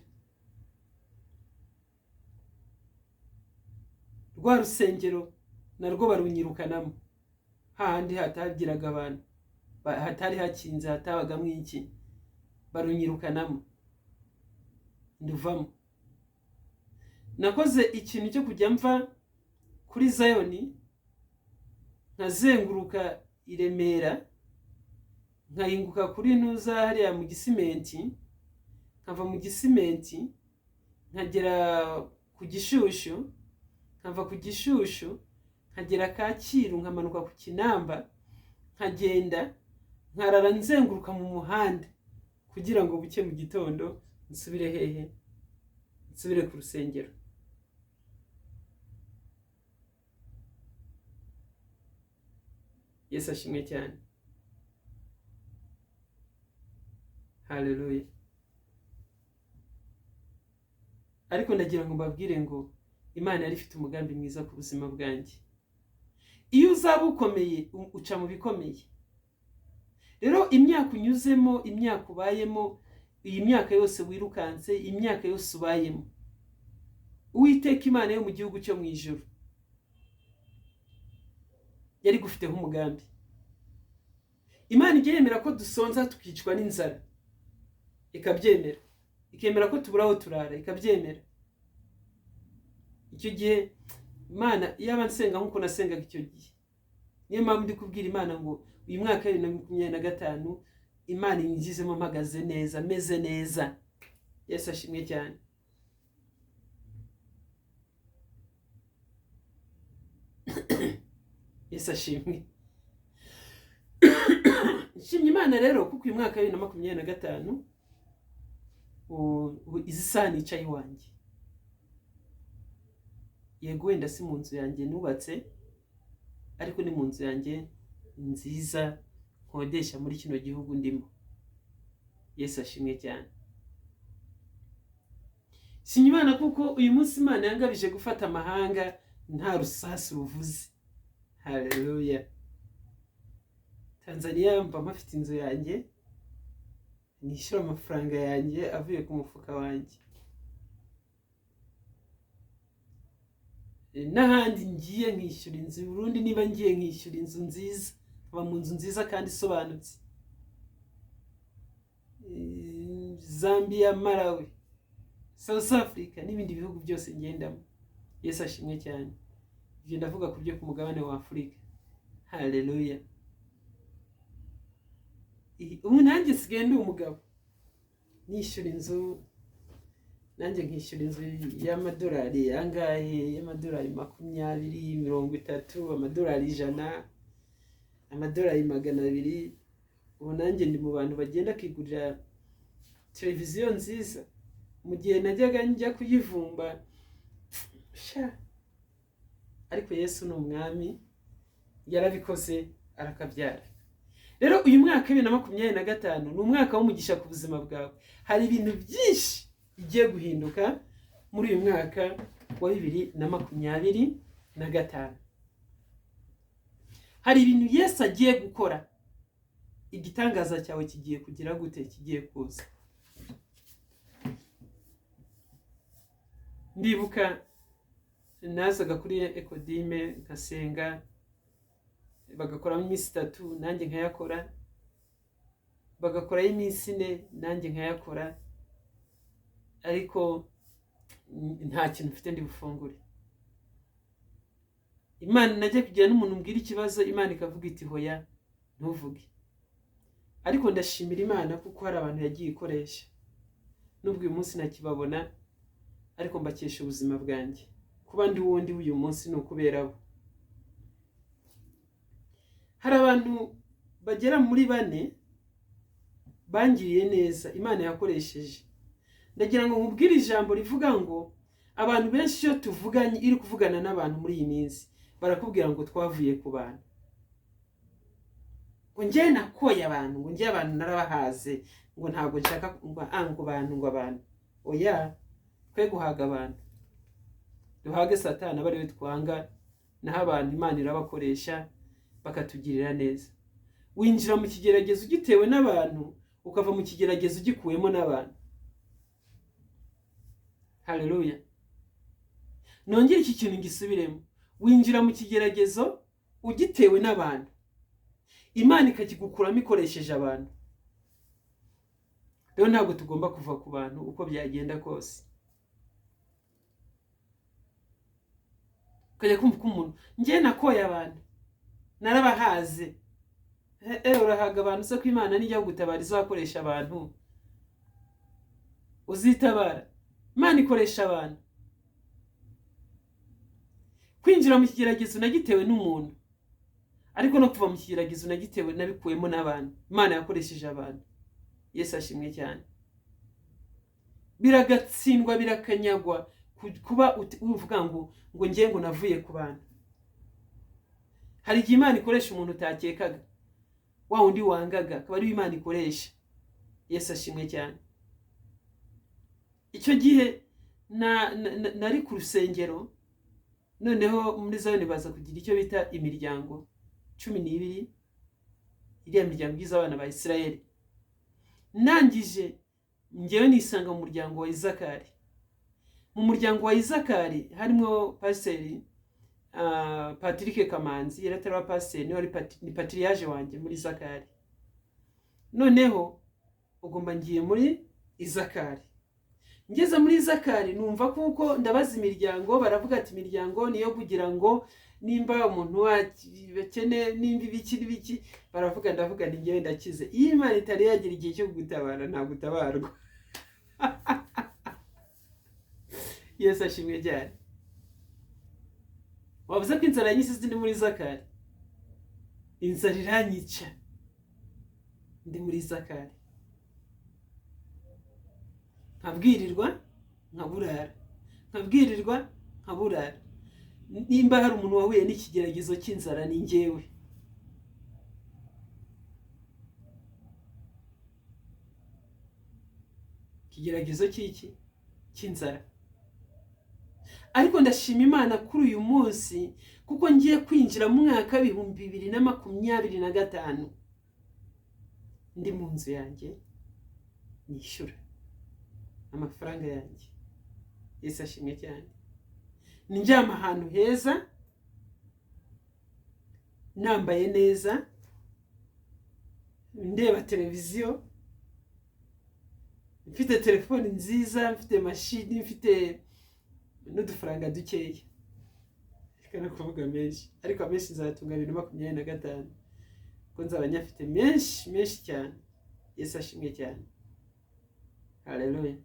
Rwa rusengero narwo barunyirukanamo, hahandi hatagiraga abantu, hatari hakinze, hatabagamo iki, barunyirukanamo, nduvamo. Nakoze ikintu cyo kujya mva kuri Zion, nkazenguruka i Remera, nkahinguka kuri Ntuza hariya mu Gisimenti, nkava mu Gisimenti nkagera ku Gishushu, nkava ku Gishushu nkagera Kacyiru, nkamanuka ku Kinamba, nkagenda nkarara nzenguruka mu muhanda kugira ngo buke mu gitondo nsubire hehe, nsubire ku rusengero. Yesu ashimwe cyane. Haleluya. Ariko ndagira ngo mbabwire ngo Imana yari ifite umugambi mwiza ku buzima bwanjye. Iyo uzaba ukomeye uca mu bikomeye. Rero imyaka unyuzemo, imyaka ubayemo, iyi myaka yose wirukanse, imyaka yose ubayemo, Uwiteka Imana yo mu gihugu cyo mu ijuru yari gufiteho umugambi. Imana ijya yemera ko dusonza tukicwa n'inzara, ikabyemera. Ikemera ko tubura aho turara, ikabyemera. Icyo gihe Imana yaba nsenga nk'uko nasengaga icyo gihe, niyo mpamvu ndi kubwira Imana ngo uyu mwaka 2025 Imana inyizemo mpagaze neza, meze neza. Yesu ashimwe cyane. Yesu ashimwe. Nshimye Imana rero kuko uyu mwaka 2025 izi saha nicaye iwanjye. Yego wenda si mu nzu yanjye nubatse, ariko ni mu nzu yanjye nziza nkodesha muri kino gihugu ndimo. Yesu ashimwe cyane. Nshimye Imana kuko uyu munsi Imana yangabije gufata amahanga nta rusasu ruvuze. Haleluya. Tanzania mba mafite inzu yanjye, nishyura amafaranga yanjye avuye ku mufuka wanjye. N'ahandi ngiye nkishyura inzu, Burundi niba ngiye nkishyura inzu nziza, aba mu nzu nziza kandi isobanutse. Zambia, Malawi, South Africa n'ibindi bihugu byose ngendamo. Yesu ashimwe cyane. Ibyo ndavuga ku byo ku mugabane wa Afurika. Haleluya. Ubu nanjye sigaye ndi umugabo, nishyura inzu, nanjye nkishyura inzu y'amadolari angahe, y'amadolari 20, 30, amadolari 100, amadolari 200. Ubu nanjye ndi mu bantu bagenda kigurira televiziyo nziza. Mu gihe najyaga njya kuyivumba, ariko Yesu ni umwami, yarabikoze arakabyara. Rero uyu mwaka 2025 ni umwaka w'umugisha ku buzima bwawe. Hari ibintu byinshi bigiye guhinduka muri uyu mwaka wa 2025. Hari ibintu Yesu agiye gukora. Igitangaza cyawe kigiye kugira gute? Kigiye kuza. Ndibuka nazaga kuri Ekodime nkasenga, bagakora iminsi 3 nanjye nkayakora, bagakora iminsi 4 nanjye nkayakora, ariko nta kintu mfite ndi bufungure. Imana najya kugira n'umuntu mbwira ikibazo, Imana ikavuga iti hoya ntuvuge. Ariko ndashimira Imana kuko hari abantu yagiye ikoresha, nubwo uyu munsi nakibabona, ariko mbakesha ubuzima bwanjye. Kuba ndi wundi uyu munsi no kubera bo. Hari abantu bagera muri 4 bangiriye neza Imana yakoresheje. Ndagira ngo nkubwire ijambo rivuga ngo abantu benshi yo tuvuganye iri kuvugana n'abantu muri iyi minsi barakubwira ngo twavuye ku bantu. Ngo ngiye nakoye abantu, ngo ngiye abantu narabahaze, ngo ntabwo nshaka ngo abantu. Oya, kwe guhaga abantu. Duhage Satani abari we twanga, naho abantu Imana irabakoresha bakatugirira neza. Winjira mu kigeragezo ugitewe n'abantu, ukava mu kigeragezo ugikuwemo n'abantu. Haleluya. Nongera iki kintu ngisubiremo. Winjira mu kigeragezo ugitewe n'abantu, Imana ikakigukuramo ikoresheje abantu. Rero ntabwo tugomba kuva ku bantu uko byagenda kose. Kajya kumva ko umuntu ngiye nakoye abantu, narabahaze. Urahaga abantu se ko Imana nijya gutabariza wakoresha abantu? Uzitabara. Imana ikoresha abantu. Kwinjira mu kigeragezo nagitewe n'umuntu, ariko no kuva mu kigeragezo nagitewe nabikuwemo n'abantu. Imana yakoresheje abantu. Yesu ashimwe cyane. Biragatsindwa birakanyagwa kuba uvuga ngo ngiye ngo navuye ku bantu. Hari igihe Imana ikoresha umuntu utakekaga, wa undi wangaga, akaba ari Imana ikoresha. Yesu ashimwe cyane. Icyo gihe nari ku rusengero, noneho muri Zayoni baza kugira icyo bita imiryango 12, iriya miryango igize abana ba Isirayeli. Nangije njyewe nisanga mu muryango wa Izakari. Mu muryango wa Izakari harimo pasiteri Patrick Kamanzi, yari atari pasiteri, ni patriyaje wanjye muri Izakari. Noneho ugomba ngiye muri Izakari. Ngeze muri Izakari numva kuko ndabaza imiryango, baravuga ati imiryango niyo kugira ngo nimba umuntu bakene nimba ibiki baravuga, ndavuga ni ngewe ndakize. Iyo Imana itari yagira igihe cyo gutabara nta gutabarwa. Yesu ashimwe cyane. Wavuze ko inzara nyinshi zindi muri Izakari. Inzara iranyica ndi muri Izakari, nkabwirirwa nkaburara, nkabwirirwa nkaburara. Nimba hari umuntu wahuye n'ikigeragezo cy'inzara ni ngewe. Ikigeragezo cy'iki? Cy'inzara. Ariko ndashima Imana kuri uyu munsi kuko ngiye kwinjira mu mwaka 2025 ndi mu nzu yanjye nishyura amafaranga yanjye. Yesu ashimwe cyane. Njyama ahantu heza, nambaye neza, ndeba televiziyo, mfite telefone nziza, mfite mashini, mfite n'udufaranga dukeya. Kana kuvuga menshi, ariko amenshi nzatunga 2025 ko nzaba nyafite menshi cyane. Yesu ashimwe cyane. Haleluya.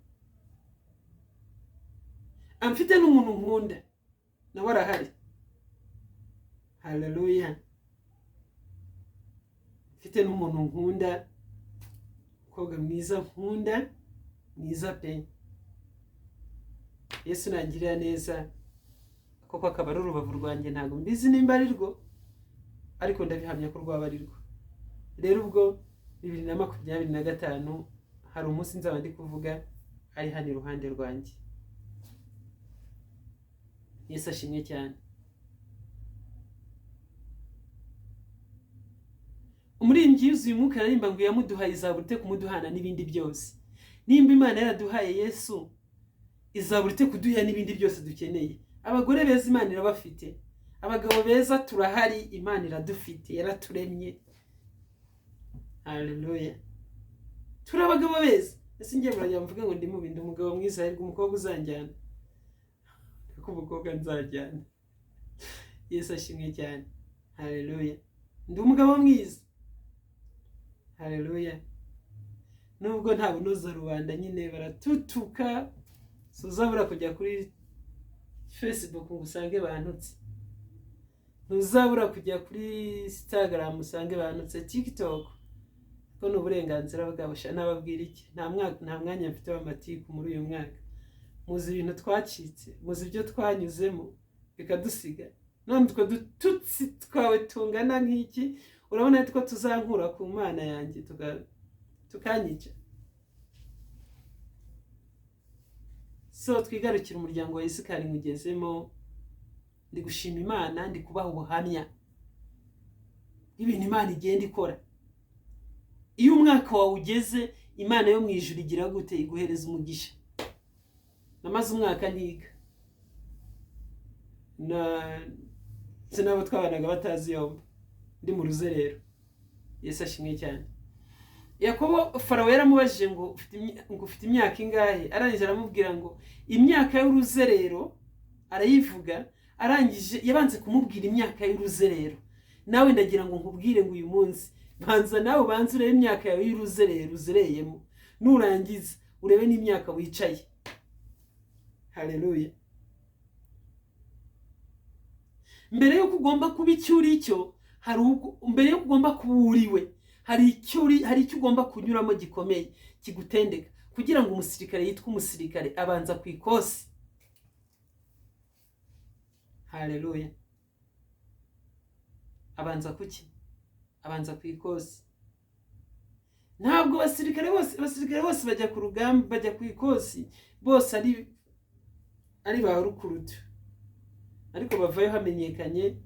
Amfite n'umuntu nkunda nawe arahari. Haleluya. Mfite n'umuntu nkunda, koga mwiza nkunda, mwiza pe. Yesu nagirira neza koko akaba ari urubavu rwanjye, ntago mbizi nimba ari rwo, ariko ndabihamya ko rwaba ari rwo. Rero ubwo 2025 hari umunsi nzaba ndi kuvuga ari hano iruhande rwanjye. Yesu ashimwe cyane. Umuririmbyi yuzuye umwuka aririmba ngo yamuduhaye izaburite kumuduhana n'ibindi byose. Nimba Imana yaraduhaye Yesu, izaburite kuduha n'ibindi byose dukeneye. Abagore beza Imana irabafite, abagabo beza turahari, Imana iradufite, yaraturemye. Haleluya. Turi abagabo beza. Ese ngiye burajya mvuga ngo ndi mu bindi umugabo mwiza, ariko umukobwa uzanjyana ko umukobwa nzajyana. Yesu ashimwe cyane. Haleluya. Ndi umugabo mwiza. Haleluya. Nubwo nta bunoza rubanda nyine baratutuka, suzabura kujya kuri Facebook usange bantutse, ntuzabura kujya kuri Instagram usange bantutse, TikTok ko n'uburenganzira bwabo. Nababwira iki? Nta mwanya mfite w'amatiku muri uyu mwaka. Muzi ibintu twacitse, muzi ibyo twanyuzemo bikadusiga. None twa dututsi twawe tungana nk'iki, urabona ko tuzankura ku Mana yanjye tukanyica. So twigarukira umuryango wa Izakari mugezemo, ndi gushima Imana, ndi kubaha ubuhamya ibintu Imana igenda ikora. Iyo umwaka wawe ugeze, Imana yo mu ijuru igira gute? Iguhereza umugisha. Namaze umwaka ntiga sinabo twabanaga batazi yombi, ndi mu ruzerero. Yesu ashimwe cyane. Yakobo Farawo yaramubajije ngo ufite imyaka ingahe? Arangije aramubwira ngo imyaka y'uruzerero, arayivuga. Arangije yabanze kumubwira imyaka y'uruzerero. Nawe ndagira ngo nkubwire ngo uyu munsi banza nawe banze urebe imyaka yawe y'uruzerero uzereyemo, nurangiza urebe n'imyaka wicaye. Haleluya. Mbere yo kugomba kuba icyo uri cyo, mbere yo kugomba kuba uriwe, hari icyo ugomba kunyuramo gikomeye kigutendeka, kugira ngo umusirikare yitwe umusirikare abanza ku ikosi. Haleluya. Abanza kuki? Abanza ku ikosi. Ntabwo abasirikare bose bajya ku rugamba, bajya ku ikosi bose ari ba rukurutu, ariko bavayo hamenyekanye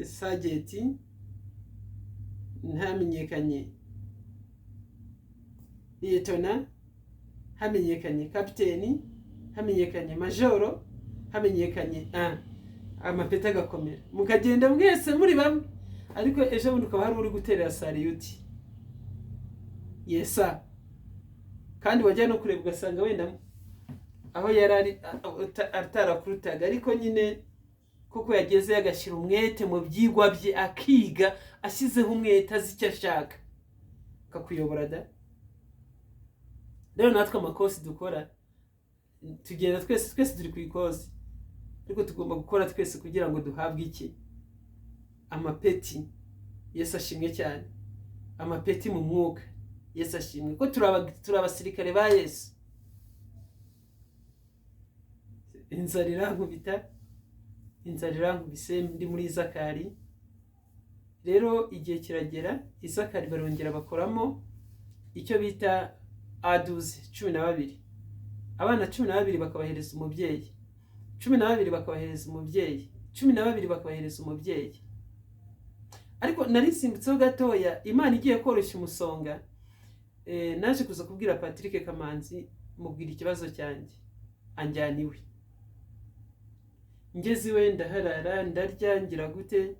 Sajeti, ntamenyekanye liyetona, hamenyekanye kapiteni, hamenyekanye majoro, hamenyekanye amapeti agakomera, mukagenda mwese muri bamwe, ariko ejo bundi ukaba hari uri guterera sariyuti yesa, kandi wajya no kureba ugasanga wenda aho yari ari atarakurutaga, ariko nyine kuko yageze agashyira umwete mu byigwa bye, akiga ashyizeho umwete, azi icyo ashaka, akakuyobora da. Rero natwe amakosi dukora, tugenda twese turi ku ikosi, ariko tugomba gukora twese kugira ngo duhabwe iki? Amapeti. Yesu ashimwe cyane. Amapeti mu mwuka. Yesu ashimwe ko turi abasirikare ba Yesu. Inzara irankubise ndi muri Izakari. Rero igihe kiragera, Izakari barongera bakoramo icyo bita A12, 12. Abana 12 bakabahereza umubyeyi, 12 bakabahereza umubyeyi, 12 bakabahereza umubyeyi. Ariko narisimbutseho gatoya, Imana igiye koroshya umusonga, naje kuza kubwira Patrick Kamanzi, mubwira ikibazo cyanjye, anjyana iwe. Ngeze iwe ndaharara, ndarya, ngira gute,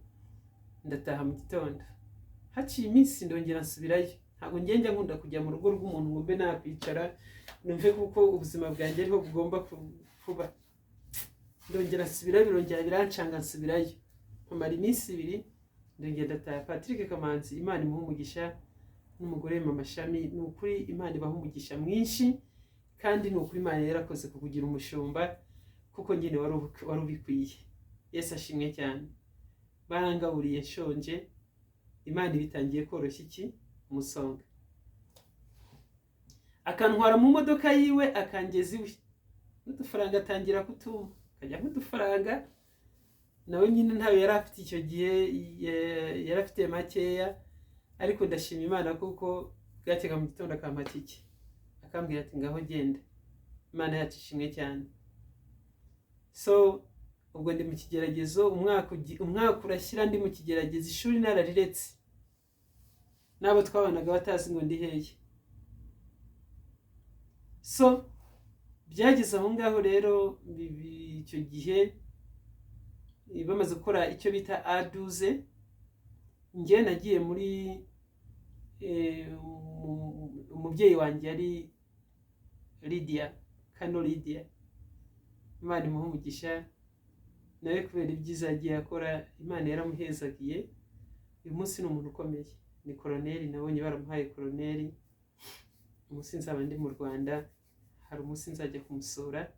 ndataha mu gitondo. Haciye iminsi ndongera nsubirayo. Ntabwo njya nkunda kujya mu rugo rw'umuntu ngo mbe nakwicara numve kuko ubuzima bwanjye ariho bugomba kuba. Ndongera nsubirayo, birongera birancanga, nsubirayo. Mpamara iminsi 2, ndongera ndataha. Patrick Kamanzi, Imana imuhe umugisha, n'umugore Mama Shami, ni ukuri Imana ibaha umugisha mwinshi, kandi ni ukuri Imana yarakoze kukugira umushumba, kuko nyine wari ubikwiye. Yesu ashimwe cyane. Barangaburiye nshonje, Imana ibitangiye koroshya iki? Umusonga. Akantwara mu modoka yiwe, akangeza iwe. N'udufaranga atangira kutuma, akajya nk'udufaranga, nawe nyine ntawe yari afite icyo gihe, yari afite makeya, ariko ndashima Imana kuko bwakega mu gitondo akampa tike, akambwira ati ngaho genda. Imana yacu ishimwe cyane. So ubwo ndi mu kigeragezo, umwaka urashyira ndi mu kigeragezo, ishuri narariretse, nabo twabanaga batazi ngo ndi hehe. So byageze aho ngaho rero, icyo gihe bamaze gukora icyo bita A12, njye nagiye muri umubyeyi wanjye yari Lydia, Kano Lydia, Imana imuhe umugisha, nawe kubera ibyiza yagiye akora, Imana yaramuhezagiye. Uyu munsi ni umuntu ukomeye, ni koloneli, nabonye baramuhaye koloneli. Umunsi nzaba ndi mu Rwanda, hari umunsi nzajya kumusura,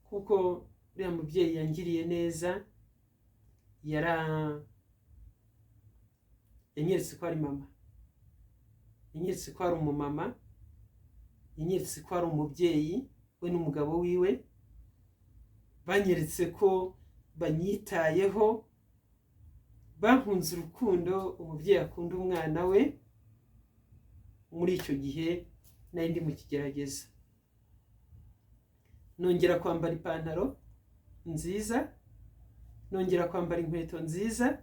kuko uriya mubyeyi yangiriye neza, yanyeretse ko ari mama, yanyeretse ko ari umumama, yanyeretse ko ari umubyeyi we n'umugabo wiwe, banyeretse ko banyitayeho, bankunze urukundo umubyeyi akunda umwana we. Muri icyo gihe nari ndi mu kigerageza, nongera kwambara ipantaro nziza, nongera kwambara inkweto nziza,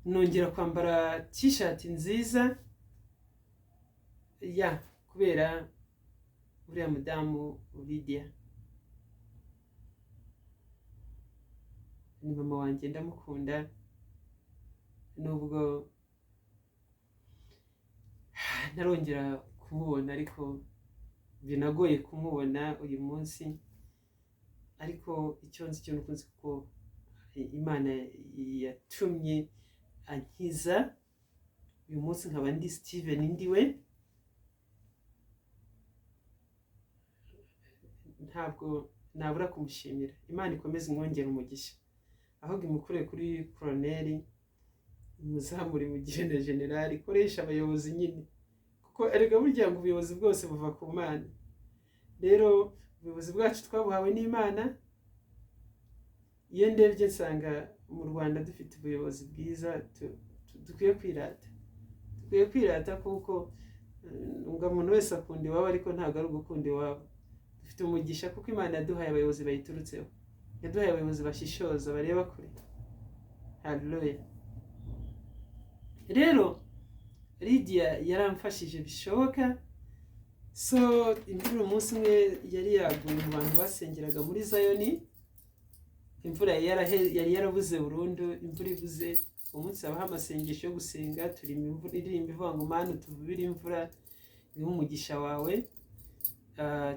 nongera kwambara t-shirt nziza, kubera uriya mudamu Lydia ni mama wanjye, ndamukunda. Nubwo ntarongera kumubona, ariko binagoye kumubona uyu munsi, ariko icyo nzi cyo nukunze kuko Imana yatumye ankiza. Uyu munsi nkaba ndi Steven ndiwe, ntabwo nabura kumushimira. Imana ikomeze imwongera umugisha, ahubwo imukure kuri koloneli, imuzamure mugire na generali, ikoresha abayobozi nyine, kuko erega burya ngo ubuyobozi bwose buva ku Mana. Rero ubuyobozi bwacu twabuhawe n'Imana. Iyo ndebye nsanga mu Rwanda dufite ubuyobozi bwiza, dukwiye kwirata, kuko ngo umuntu wese akunda iwabo, ariko ntabwo ari ugukunda iwabo. Dufite umugisha kuko Imana yaduhaye abayobozi bayiturutseho, yaduhaye abayobozi bashishoza, bareba kure. Haleluya. Rero Lydia yaramfashije bishoboka. So imvura umunsi umwe yari yaguye mu bantu basengeraga muri Zayoni, imvura yari yarabuze burundu. Imvura ibuze umunsi habaho amasengesho yo gusenga, turimo imvura iririmba ivuga ngo Mana utuvubire imvura ibe umugisha wawe.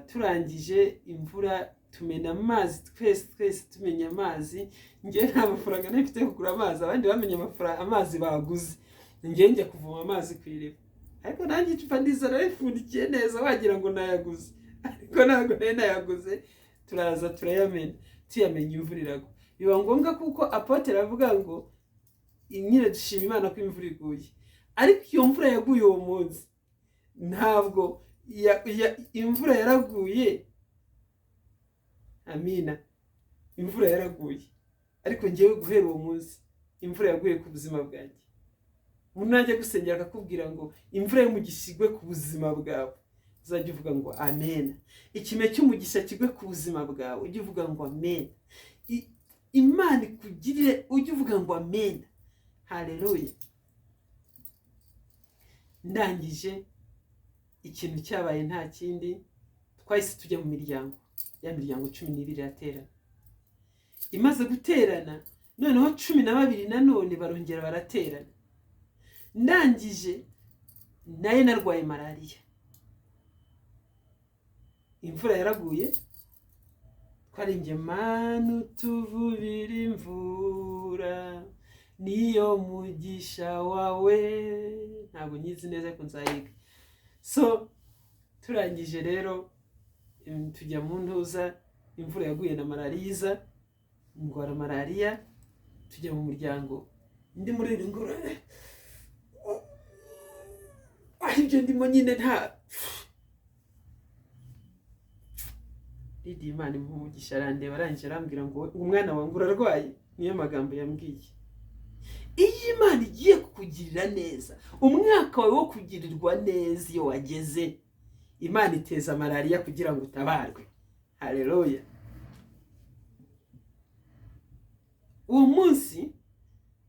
Turangije imvura tumena amazi, twese tumenya amazi. Njye nta mafaranga nafite kugura amazi, abandi bamenye amazi baguze, njye njya kuvoma amazi ku iriba. Ariko nanjye icupa ndizana rifundikiye neza wagira ngo nayaguze, ariko ntabwo nari nayaguze. Turaza turayamena, tuyamenya imvura iragwa. Biba ngombwa kuko apotre avuga ngo nyine dushima Imana ko imvura iguye. Ariko iyo mvura yaguye uwo munsi ntabwo imvura yaraguye. Amina, imvura yaraguye, ariko ngewe guhera uwo munsi imvura yaguye ku buzima bwanjye. Umuntu najya gusengera akakubwira ngo imvura y'umugisha igwe ku buzima bwawe, uzajya uvuga ngo amen. Ikime cy'umugisha kigwe ku buzima bwawe, ujye uvuga ngo amen. Imana ikugirire, ujye uvuga ngo amen. Haleluya. Ndangije ikintu cyabaye nta kindi, twahise tujya mu miryango, ya miryango 12 iraterana. Imaze guterana noneho 12 nanone barongera baraterana. Ndangije naye narwaye malaria. Imvura yaraguye, twaringe Mana utuvubire imvura niyo mugisha wawe. Ntabwo nyizi neza ko nzayiga. So turangije rero tujya mu ntuza, imvura yaguye na malaria, ndwara malaria. Tujya mu muryango, ndi muri iri ngoro, ibyo ndimo nyine nta Lydia Imana impumugisha arandeba, arangije arambwira ngo umwana wangu urarwaye. Niyo magambo yambwiye. Iyi Imana igiye kukugirira neza, umwaka wawe wo kugirirwa neza iyo wageze, Imana iteza malaria kugira ngo utabarwe. Haleluya. Uwo munsi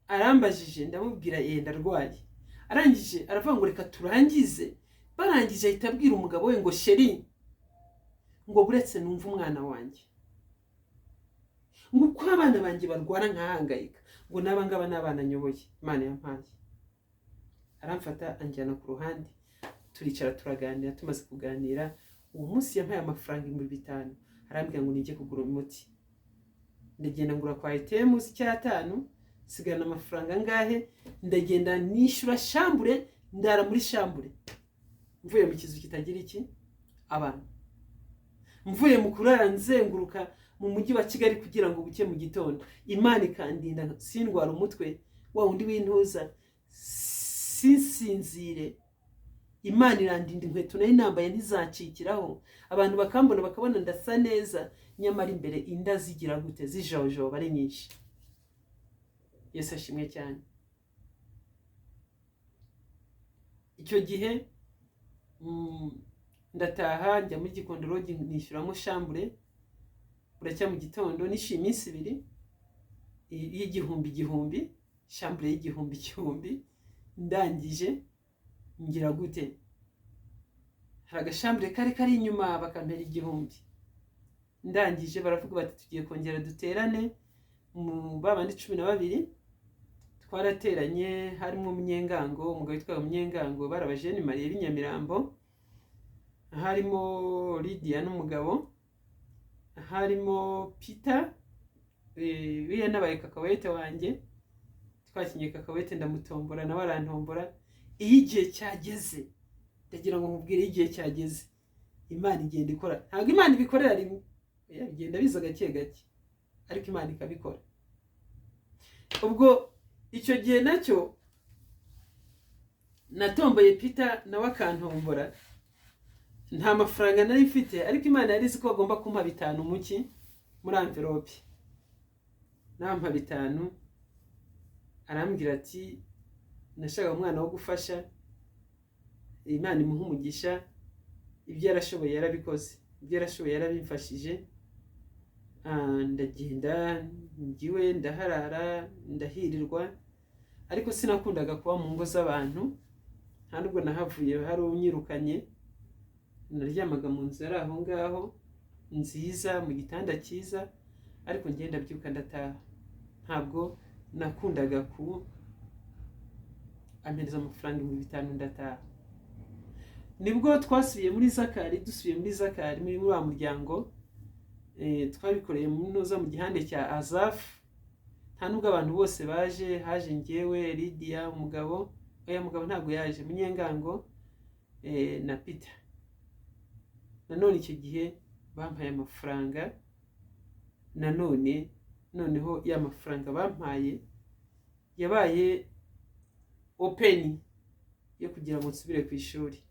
arambajije, ndamubwira ndarwaye. Arangije aravuga ngo reka turangize. Barangije ahita abwira umugabo we ngo sheri, ngo buretse numva umwana wanjye, ngo uko abana banjye barwara nkahangayika, ngo nabangaba n'abana nyoboye Imana yampaye. Aramfata anjyana ku ruhande, turicara turaganira. Tumaze kuganira, uwo munsi yampaye amafaranga 5,000. Arambwira ngo nijye kugura umuti. Ndagenda ngura kwa ATM 5, sigana amafaranga ngahe, ndagenda nishyura shambure, ndara muri shambure. Mvuye mu kizu kitagira iki abantu, mvuye mu kurara nzenguruka mu mujyi wa Kigali kugira ngo buke mu gitondo. Imana ikandinda sindwara umutwe wa undi w'intuza, sinsinzire. Imana irandinda, inkweto nari nambaye ntizacikiraho, abantu bakambona bakabona ndasa neza, nyamara imbere inda zigira gute, zijojoba ari nyinshi. Yesu ashimwe cyane. Icyo gihe ndataha njya muri Gikondo Road, nishyuramo shambure. Buracya mu gitondo, nishyuye iminsi 2 y'igihumbi, shambure y'igihumbi. Ndangije ngira gute, hari agashambure kari inyuma, bakampera 1,000. Ndangije baravuga bati tugiye kongera duterane. Mu babandi 12 twarateranye, harimo Umunyengango, umugabo witwa Umunyengango, barabajeni Mariya b'inyamirambo, harimo Lydia n'umugabo, harimo Peter, biya nabaye kakawete wanjye. Twakinye kakawete ndamutombora nawe arantombora. Iyo igihe cyageze, ndagira ngo nkubwire, igihe cyageze Imana igenda ikora. Ntabwo Imana ibikorera rimwe, bigenda biza gake gake, ariko Imana ikabikora. Ubwo icyo gihe nacyo natomboye Peter nawe akantombora. Nta mafaranga nari mfite, ariko Imana yari izi ko agomba kumpa 5 muki muri envelope. Nampa 5. Arambwira ati nashaka umwana wo gufasha, Imana imuha umugisha. Ibyo yarashoboye yarabikoze, ibyo yarashoboye yarabimfashije. Ndagenda ngiwe ndaharara ndahirirwa, ariko sinakundaga kuba mu ngo z'abantu. nta nubwo nahavuye hari unyirukanye, naryamaga mu nzu yari aho ngaho nziza mu gitanda cyiza, ariko ngenda byuka ndataha. Ntabwo nakundaga ku ampereza amafaranga 5,000 ndataha. Nibwo twasubiye muri Zakari, dusubiye muri Zakari muri wa muryango twabikoreye mu gihande cya Azaf. Nta nubwo abantu bose baje, haje njyewe, Lydia, umugabo ntabwo yaje, Munyengango na Peter. Nanone icyo gihe bampaye amafaranga, noneho ya mafaranga bampaye yabaye open yo kugira ngo nsubire ku ishuri.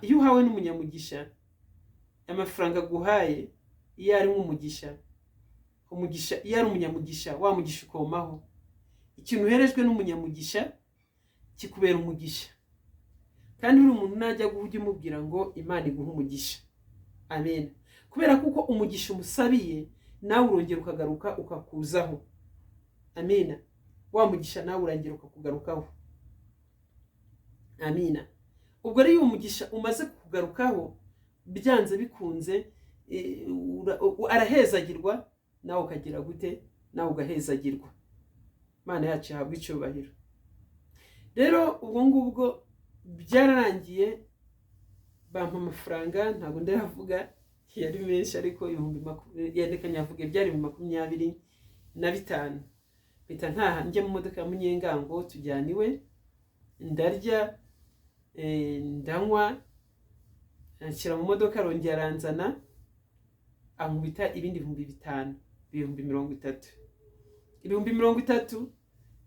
Iyo uhawe n'umunyamugisha, amafaranga guhaye iyo ari nk'umugisha, iyo ari umunyamugisha, wa mugisha ukomaho. Ikintu uherejwe n'umunyamugisha kikubera umugisha, kandi buri muntu najya ujye umubwira ngo Imana iguha umugisha. Amen. Kubera kuko umugisha umusabiye nawe urongera ukagaruka ukakuzaho. Amina. Wa mugisha nawe urongera ukakugarukaho. Amina. Ubwo rero uyu mugisha umaze kukugarukaho, byanze bikunze arahezagirwa, nawe ukagira gute, nawe ugahezagirwa. Imana yacu ihabwa icyubahiro. Rero ubwo ngubwo byararangiye, bampa amafaranga, ntabwo ndayavuga, yari menshi, ariko 20,000 yandekanye avuge byari 25,000. Mpita ntaha njya mu modoka ya Munyengango, tujyana iwe, ndarya, ndanywa, nshyira mu modoka, arongera aranzana, ankubita ibindi 5,000, 30,000. 30,000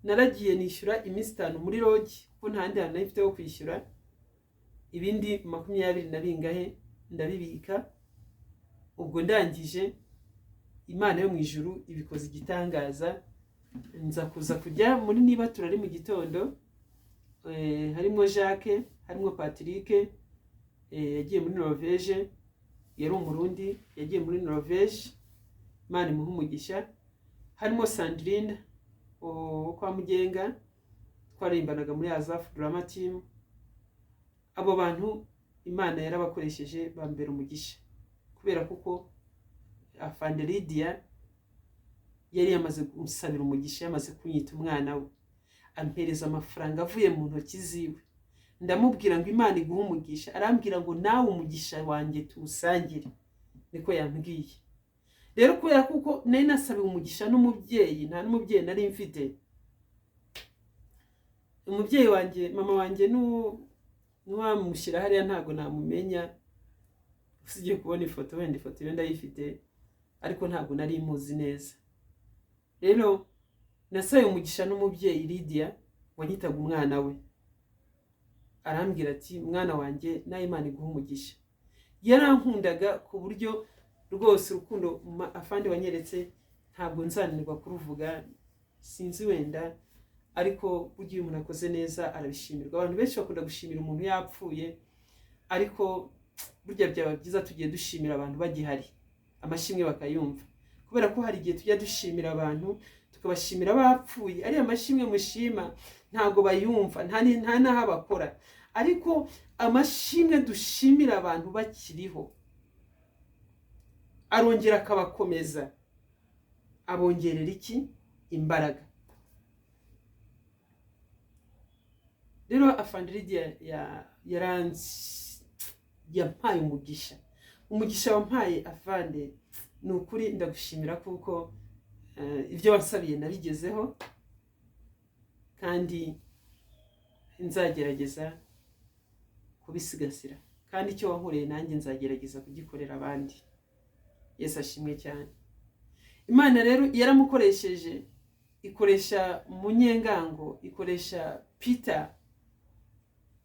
naragiye nishyura iminsi 5 muri lodge, kuko nta handi hantu nari mfite ho kwishyura. Ibindi 20 na bingahe ndabibika. Ubwo ndangije, Imana yo mu ijuru ibikoze igitangaza, nza kuza kujya muri niba turari mu gitondo. Harimo Jacques, harimo Patrick, yagiye muri Norvège, yari umurundi, yagiye muri Norvège, Imana imuha umugisha. Harimo Sandrine kwa Mugenga, twaririmbanaga muri Azaf Drama Team. Abo bantu Imana yarabakoresheje bambera umugisha, kubera kuko afande Lydia yari yamaze gusabira umugisha, yamaze kunyita umwana we, ampereza amafaranga avuye mu ntoki ziwe. Ndamubwira ngo Imana iguha umugisha, arambwira ngo nawe umugisha wanjye tuwusangire. Niko yambwiye. Rero kubera kuko nari nasabiye umugisha n'umubyeyi, nta n'umubyeyi nari mfite. Umubyeyi wanjye, mama wanjye n'uwamushyira hariya ntabwo namumenya, usigiye kubona ifoto, wenda ifoto yo ndayifite, ariko ntabwo nari imuzi neza. Rero nasabiye umugisha n'umubyeyi Lydia wanyitaga umwana we. Arambwira ati mwana wanjye, nawe Imana iguha umugisha. Yarankundaga ku buryo rwose urukundo afande wanyeretse ntabwo nzanirwa kuruvuga, sinzi wenda, ariko burya umuntu akoze neza arabishimirwa. Abantu benshi bakunda gushimira umuntu yapfuye, ariko burya byaba byiza tugiye dushimira abantu bagihari, amashimwe bakayumva. Kubera ko hari igihe tujya dushimira abantu tukabashimira bapfuye, ari amashimwe mushima ntago bayumva, nta naho abakora. Ariko amashimwe dushimira abantu bakiriho arongera akabakomeza, abongerera iki? Imbaraga. Rero afande Lydia yampaye umugisha wampaye afande, ni ukuri ndagushimira kuko ibyo wasabiye nabigezeho, kandi nzagerageza kubisigasira, kandi icyo wankoreye nanjye nzagerageza kugikorera abandi. Yesu ashimwe cyane. Imana rero yaramukoresheje, ikoresha Munyengango, ikoresha Peter,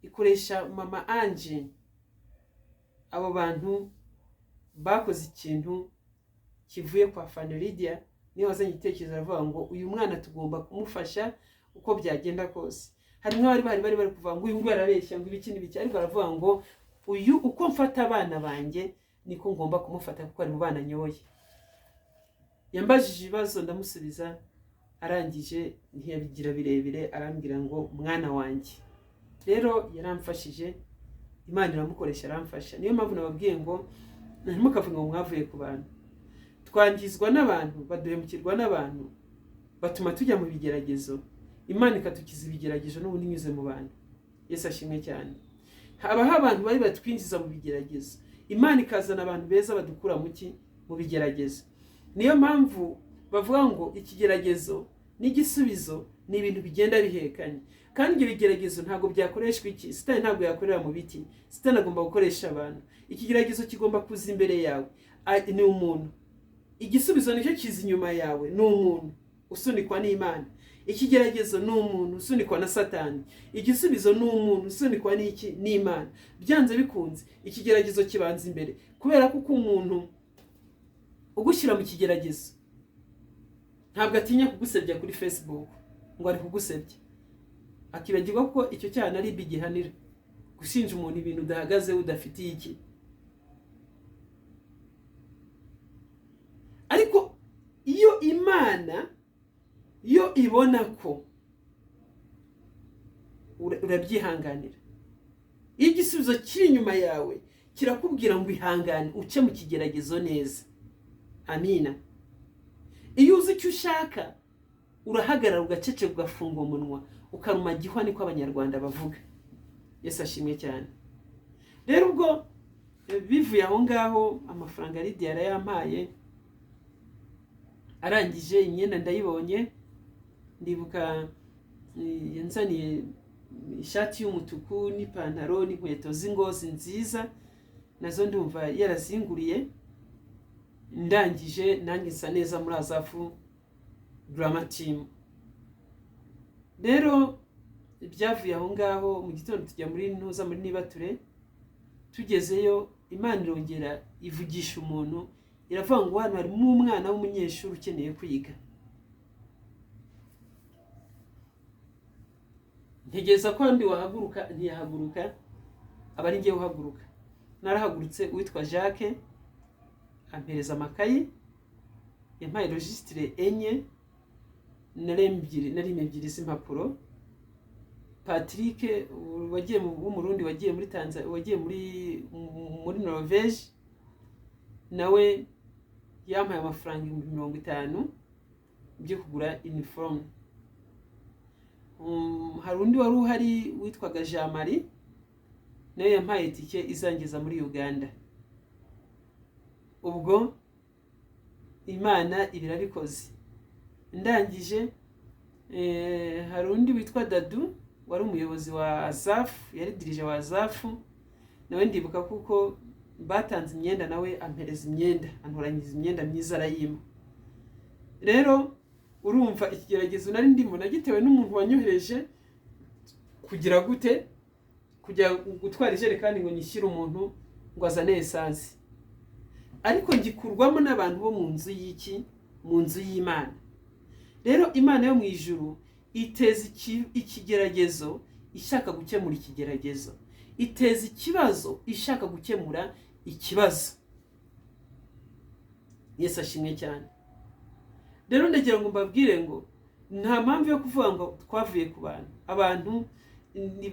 ikoresha mama Ange. Abo bantu bakoze ikintu kivuye kwa afande Lydia. Niyo wazanye igitekerezo aravuga ngo uyu mwana tugomba kumufasha uko byagenda kose. Hari nk'abari bari kuvuga ngo uyu ngo arabeshya ngo ibiki n'ibiki, ariko aravuga ngo uyu uko mfata abana banjye niko ngomba kumufata, kuko ari mu bana nyoye. Yambajije ibibazo ndamusubiza, arangije ntiyabigira birebire, arambwira ngo mwana wanjye rero yaramfashije, Imana iramukoresha aramfasha. Niyo mpamvu nababwiye ngo ntimukavuge ngo mwavuye ku bantu. Twangizwa n'abantu, baduhemukirwa n'abantu, batuma tujya mu bigeragezo, Imana ikatukiza ibigeragezo n'ubundi nyuze mu bantu. Yesu ashimwe cyane. Habaho abantu bari batwinjiza mu bigeragezo, Imana ikazana abantu beza badukura mu bigeragezo. Niyo mpamvu bavuga ngo ikigeragezo n'igisubizo ni ibintu bigenda bihekanye. Kandi ibyo bigeragezo ntabwo byakoreshwa iki? Satani ntabwo yakorera mu biti, Satani agomba gukoresha abantu. Ikigeragezo kigomba kuza imbere yawe, ni umuntu. Igisubizo nicyo kiza inyuma yawe, ni umuntu usunikwa n'Imana. Ikigeragezo ni umuntu usunikwa na Satani, igisubizo ni umuntu usunikwa n'iki? N'Imana. Byanze bikunze ikigeragezo kibanza imbere, kubera ko umuntu ugushyira mu kigeragezo ntabwo atinya kugusebya kuri Facebook ngo ari kugusebya, akibagirwa ko icyo cyane ari bigihanira gushinja umuntu ibintu udahagaze udafitiye iki. Ariko iyo Imana yo ibona ko urabyihanganira, iyo igisubizo kiri inyuma yawe kirakubwira ngo ihangane uce mu kigeragezo neza. Amina. Iyo uzi icyo ushaka urahagarara ugaceceka ugafunga umunwa ukaruma gihwa, niko abanyarwanda bavuga. Yesu ashimwe cyane. Rero ubwo bivuye aho ngaho amafaranga Lydia yarayampaye, arangije imyenda ndayibonye, ndibuka yanzaniye ishati y'umutuku n'ipantaro n'inkweto z'ingozi nziza, nazo ndumva yarazinguriye. Ndangije nanjye nsa neza muri Azafu Drama Team. Rero ibyavuye aho ngaho mu gitondo tujya muri ntuza muri Nibature, tugezeyo Imana irongera ivugisha umuntu, iravuga ngo hano harimo umwana w'umunyeshuri ukeneye kwiga. Ntegeza ko ndi wahaguruka, ntiyahaguruka, aba ari ngiye uhaguruka. Narahagurutse, uwitwa Jacques ampereza amakayi, yampaye registre enye, nari ebyiri z'impapuro. Patrick wagiye w'umurundi wagiye muri Tanzania, wagiye muri Norvège, nawe yampaye amafaranga 50,000 byo kugura uniforme. Hari undi wari uhari witwaga Jean Marie, nawe yampaye itike izangeza muri Uganda. Ubwo Imana ibirabikoze. Ndangije hari undi witwa Dadu wari umuyobozi wa Azafu, yari dirije wa Azafu, nawe ndibuka kuko batanze imyenda, nawe ampereza imyenda, antoranyiza imyenda myiza arayima. Rero urumva ikigeragezo nari ndimo nagitewe n'umuntu wanyohereje kugira gute, kujya gutwara ijerekani ngo nyishyire umuntu ngo azane esansi. Ariko ngikurwamo n'abantu bo mu nzu y'iki? Mu nzu y'Imana. Rero Imana yo mu ijuru iteza ikigeragezo ishaka gukemura ikigeragezo, iteza ikibazo ishaka gukemura ikibazo. Yesu ashimwe cyane. Rero ndagira ngo mbabwire ngo nta mpamvu yo kuvuga ngo twavuye ku bantu. Abantu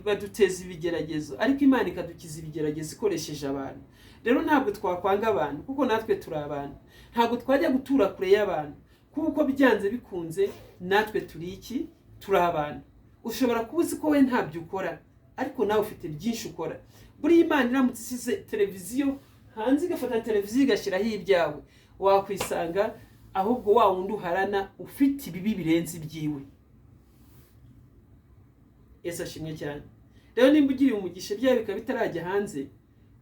baduteza ibigeragezo, ariko Imana ikadukiza ibigeragezo ikoresheje abantu. Rero ntabwo twakwanga abantu, kuko natwe turi abantu. Ntabwo twajya gutura kure y'abantu, kuko byanze bikunze natwe turi iki? Turi abantu. Ushobora kuba uzi ko we ntabyo ukora, ariko nawe ufite byinshi ukora. Buri Imana iramutse isize televiziyo hanze, igafata televiziyo igashyiraho ibyawe, wakwisanga ahubwo wa wundi uharana ufite ibibi birenze ibyiwe. Yesu ashimwe cyane. Rero nimba ugiriye umugisha byawe bikaba bitarajya hanze,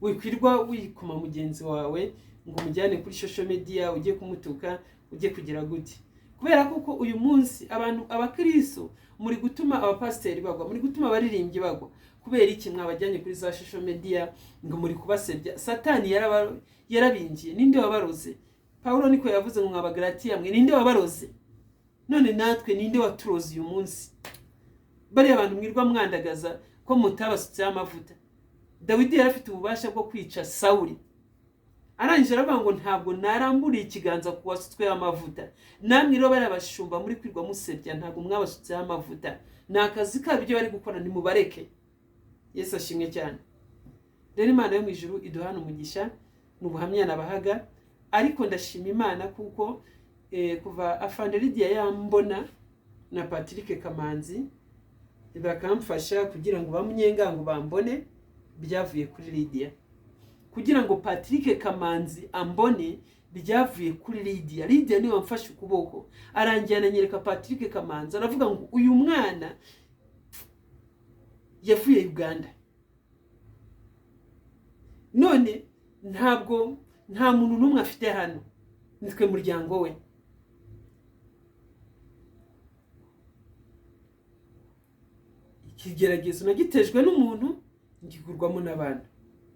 wikwirwa wikuma mugenzi wawe ngo umujyane kuri social media ujye kumutuka, ujye kugira gute. Kubera kuko uyu munsi abantu abakristo muri gutuma abapasteri bagwa, muri gutuma abaririmbyi bagwa. Kubera iki? Mwabajyanye kuri za social media ngo muri kubasebya. Satani yarabingiye. Ninde wabaroze? Paulo niko yavuze ngo mw'Abagalatiya mwe, ninde wabaroze? None natwe ninde waturoze uyu munsi? Bari abantu mwirwa mwandagaza ko mutabasutse amavuta. Dawidi yarafite ububasha bwo kwica Sawuli. Arangije aravuga ngo ntabwo naramburiye ikiganza ku wasutswe amavuta. Namwe rero bari abashumba muri kwirwa musebya, ntabwo mwabasutse amavuta. Nakazi kabyo bari gukora, ni mubareke. Yesu ashimwe cyane. Rero Imana yo mu ijuru iduhana umugisha, n'ubuhamya nabahaga, ariko ndashima Imana kuko kuva Afande Lydia yambona na Patrick Kamanzi bakamfasha kugira ngo bamunyengango bambone, byavuye kuri Lydia. Kugira ngo Patrick Kamanzi ambone byavuye kuri Lydia. Lydia niwe wamfashe ukuboko arangiana nyereka Patrick Kamanzi, aravuga ngo uyu mwana yavuye Uganda. None ntabwo nta muntu n'umwe afite hano, nitwe muryango we. Ikigeragezo nagitejwe n'umuntu ngigurwamo n'abantu.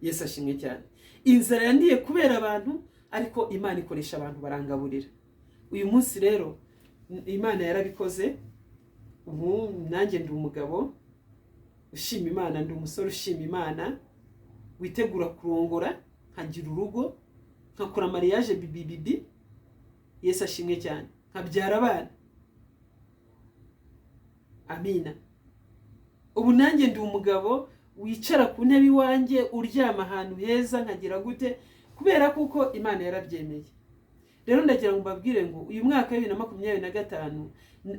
Yesu ashimwe cyane. Inzara yandiye kubera abantu, ariko Imana ikoresha abantu barangaburira. Uyu munsi rero Imana yarabikoze. Ubu nanjye ndi umugabo ushima Imana, ndi umusore ushima Imana, witegura kurongora, nkagira urugo, nkakora mariage bibi. Yesu ashimwe cyane. Nkabyara abana. Amina. Ubu nanjye ndi umugabo wicara ku ntebe iwanjye, uryama ahantu heza, nkagira gute, kubera kuko Imana yarabyemeye. Rero ndagira ngo mbabwire ngo uyu mwaka wa 2025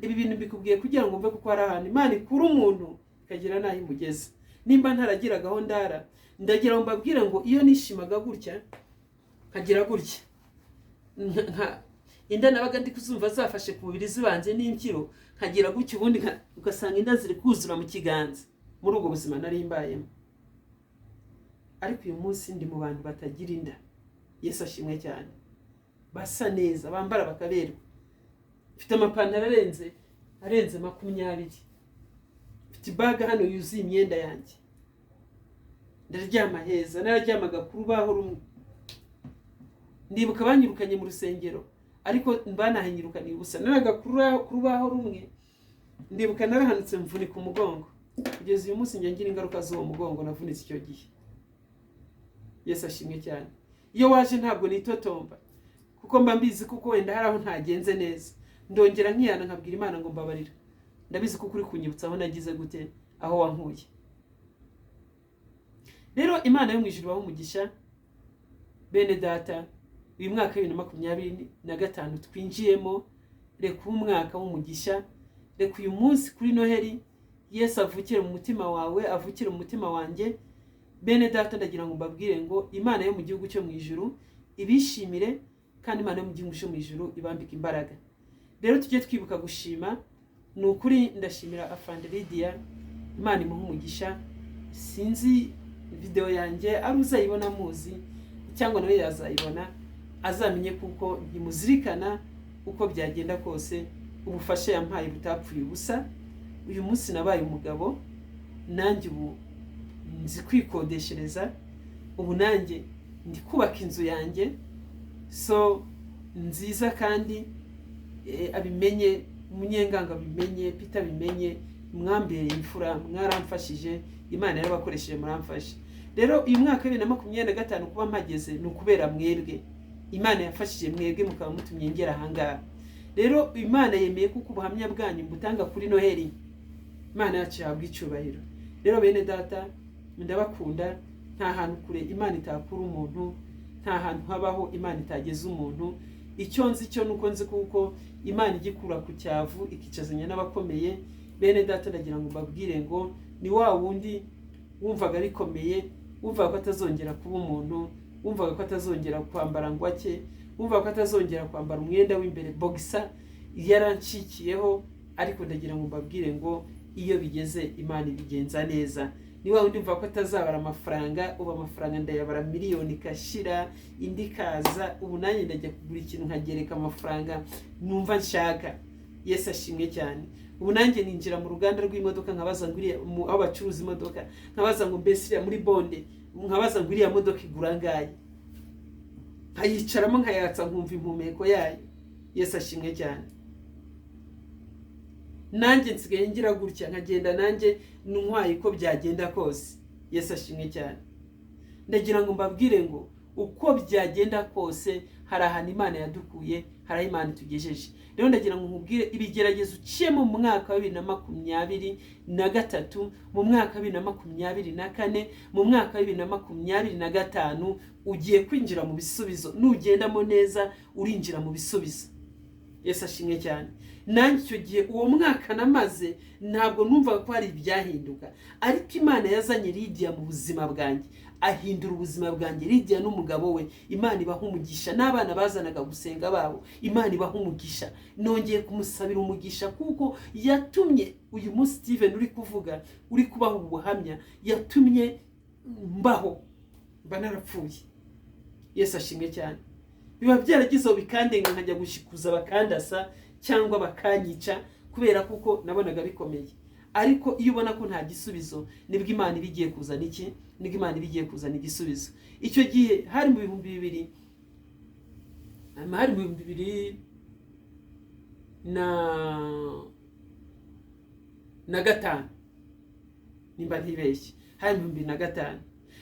ibi bintu bikubwiye kugira ngo mve kuko hari ahantu Imana ikura umuntu ikagira naho imugeze. Nimba ntaragira gahondara, ndagira ngo mbabwire ngo iyo nishimaga gutya nkagira gutya, inda nabaga ndi kuzumva zafashe ku mubiri zibanze n'imbyiro, nkagira gutya, ubundi ugasanga inda ziri kuzura mu kiganza. Muri ubwo buzima nari mbayemo. Ariko uyu munsi ndi mu bantu batagira inda. Yesu ashimwe cyane. Basa neza, bambara bakaberwa. Mfite amapantaro arenze 20. Mfite ibaga hano yuzuye imyenda yanjye. Ndaryama heza, nararyamaga ku rubaho rumwe. Ndibuka banyirukanye mu rusengero, ariko banahanyirukaniye ubusa. Naraga ku rubaho rumwe. Ndibuka narahanutse mvunika umugongo. Kugeza uyu munsi njye ngira ingaruka z'uwo mugongo navunitse icyo gihe. Yesu ashimwe cyane. Iyo waje ntabwo nitotomba, kuko mba mbizi kuko wenda hari aho ntagenze neza. Ndongera nkiyana nkabwira Imana ngo mbabarira. Ndabizi kuko uri kunyibutsa aho nagize gute, aho wankuye. Rero Imana yo mu ijuru baho umugisha. Bene data, uyu mwaka wa 2025 twinjiyemo, reka umwaka w'umugisha. Reka uyu munsi kuri Noheli Yesu avukire mu mutima wawe, avukire mu mutima wanjye. Bene data, ndagira ngo mbabwire ngo Imana yo mu gihugu cyo mu ijuru ibishimire, kandi Imana yo mu gihugu cyo mu ijuru ibambika imbaraga. Rero tujye twibuka gushima. Ni ukuri ndashimira Afande Lydia, Imana imuha umugisha. Sinzi video yanjye ari uzayibona muzi, cyangwa nawe yazayibona, azamenye kuko ntimuzirikana uko byagenda kose ubufasha yampaye butapfuye ubusa. Uyu munsi nabaye umugabo, nanjye ubu nzi kwikodeshereza. Ubu nanjye ndi kubaka inzu yanjye, so nziza, kandi abimenye, umunyenganga bimenye, Peter bimenye, mwambere imfura, mwaramfashije, Imana yarabakoresheje muramfashe. Rero uyu mwaka wa 2025 kuba mpageze ni ukubera mwebwe. Imana yafashije mwebwe mukaba mutumye ngera ahangaha. Rero Imana yemeye kuko ubuhamya bwanyu mbutanga kuri Noheli. Imana yacu yabwa icyubahiro. Rero bene data, ndabakunda. Nta hantu kure Imana itakura umuntu, nta hantu habaho Imana itageza umuntu. Icyo nzi cyo nuko nzi kuko Imana igikura ku cyavu ikicazanya n'abakomeye. Bene data, ndagira ngo mbabwire ngo ni wa wundi wumvaga bikomeye, wumvaga ko atazongera kuba umuntu, wumvaga ko atazongera kwambara ngwake, wumvaga ko atazongera kwambara umwenda w'imbere boxer, yarancikiyeho. Ariko ndagira ngo mbabwire ngo iyo bigeze Imana ibigenza neza. Ni wa wundi wumva ko atazabara amafaranga, ubu amafaranga ndayabara miliyoni kashira, indi kaza. Ubu nanjye ndajya kugura ikintu nkagereka amafaranga numva nshaka. Yesu ashimwe cyane. Ubu nanjye ninjira mu ruganda rw'imodoka nkabaza nguriye aho bacuruza imodoka, nkabaza ngo mbese muri bonde, nkabaza nguriye modoka igura ngaye, nkayicaramo nkayatsa nkumva impumeko yayo. Yesu ashimwe cyane. Nanjye nsigaye ngira gutya, nkagenda nanjye ntwaye ko byagenda kose. Yesu ashimwe cyane. Ndagira ngo mbabwire ngo uko byagenda kose hari ahantu Imana yadukuye, hari aho Imana itugejeje. Rero ndagira ngo nkubwire ibigeragezo uciyemo mu mwaka wa 2023, mu mwaka wa 2024, mu mwaka wa 2025 ugiye kwinjira mu bisubizo. Nugendamo neza urinjira mu bisubizo. Yesu ashimwe cyane. Nanjye icyo gihe uwo mwaka namaze ntabwo numva ko hari ibyahinduka, ariko Imana yazanye Lydia mu buzima bwanjye, ahindura ubuzima bwanjye. Lydia n'umugabo we, Imana ibaha umugisha, n'abana bazanaga gusenga babo, Imana ibaha umugisha. Nongeye kumusabira umugisha kuko yatumye uyu munsi Steven uri kuvuga, uri kubaho ubuhamya, yatumye mbaho, mba narapfuye. Yesu ashimwe cyane. Biba byaragizeho bikandenga nkajya gushikuza bakandasa cyangwa bakanyica kubera kuko nabonaga bikomeye. Ariko iyo ubona ko nta gisubizo, nibwo Imana ibigiye kuzana iki? Nibwo Imana ibigiye kuzana igisubizo. Icyo gihe hari mu 2000 na gatanu, nimba ntibeshye, hari mu 2005.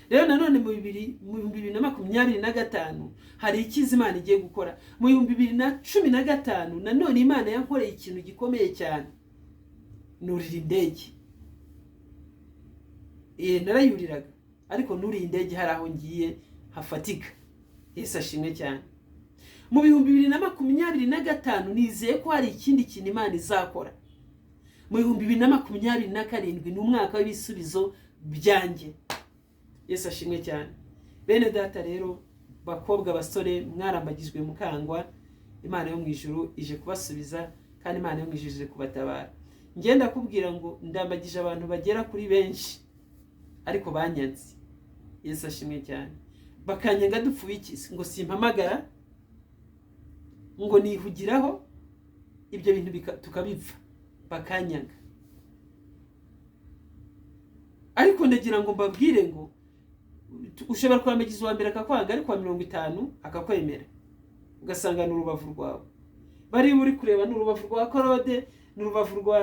Rero nanone mu 2025 hari ikiza Imana igiye gukora. Mu 2015 nanone Imana yankoreye ikintu gikomeye cyane, nurira indege. Narayuriraga, ariko nuriye indege hari aho ngiye hafatika. Yesu ashimwe cyane. Mu 2025 nizeye ko hari ikindi kintu Imana izakora. Mu 2027 ni umwaka w'ibisubizo byanjye. Yesu ashimwe cyane. Bene data rero, bakobwa basore, mwarambagijwe mukangwa, Imana yo mu ijuru ije kubasubiza, kandi Imana yo mu ijuru ije kubatabara. Ngenda kubwira ngo ndambagije abantu bagera kuri benshi, ariko banyanze. Yesu ashimwe cyane. Bakanyanga dupfuye iki? Ngo simpamagara, ngo nihugiraho, ibyo bintu tukabipfa, bakanyanga. Ariko ndagira ngo mbabwire ngo ushobora kurambagiza uwa mbere akakwanga, ariko wa 50 akakwemera, ugasanga n'urubavu rwawe. Bari muri kureba n'urubavu rwa Claude, n'urubavu rwa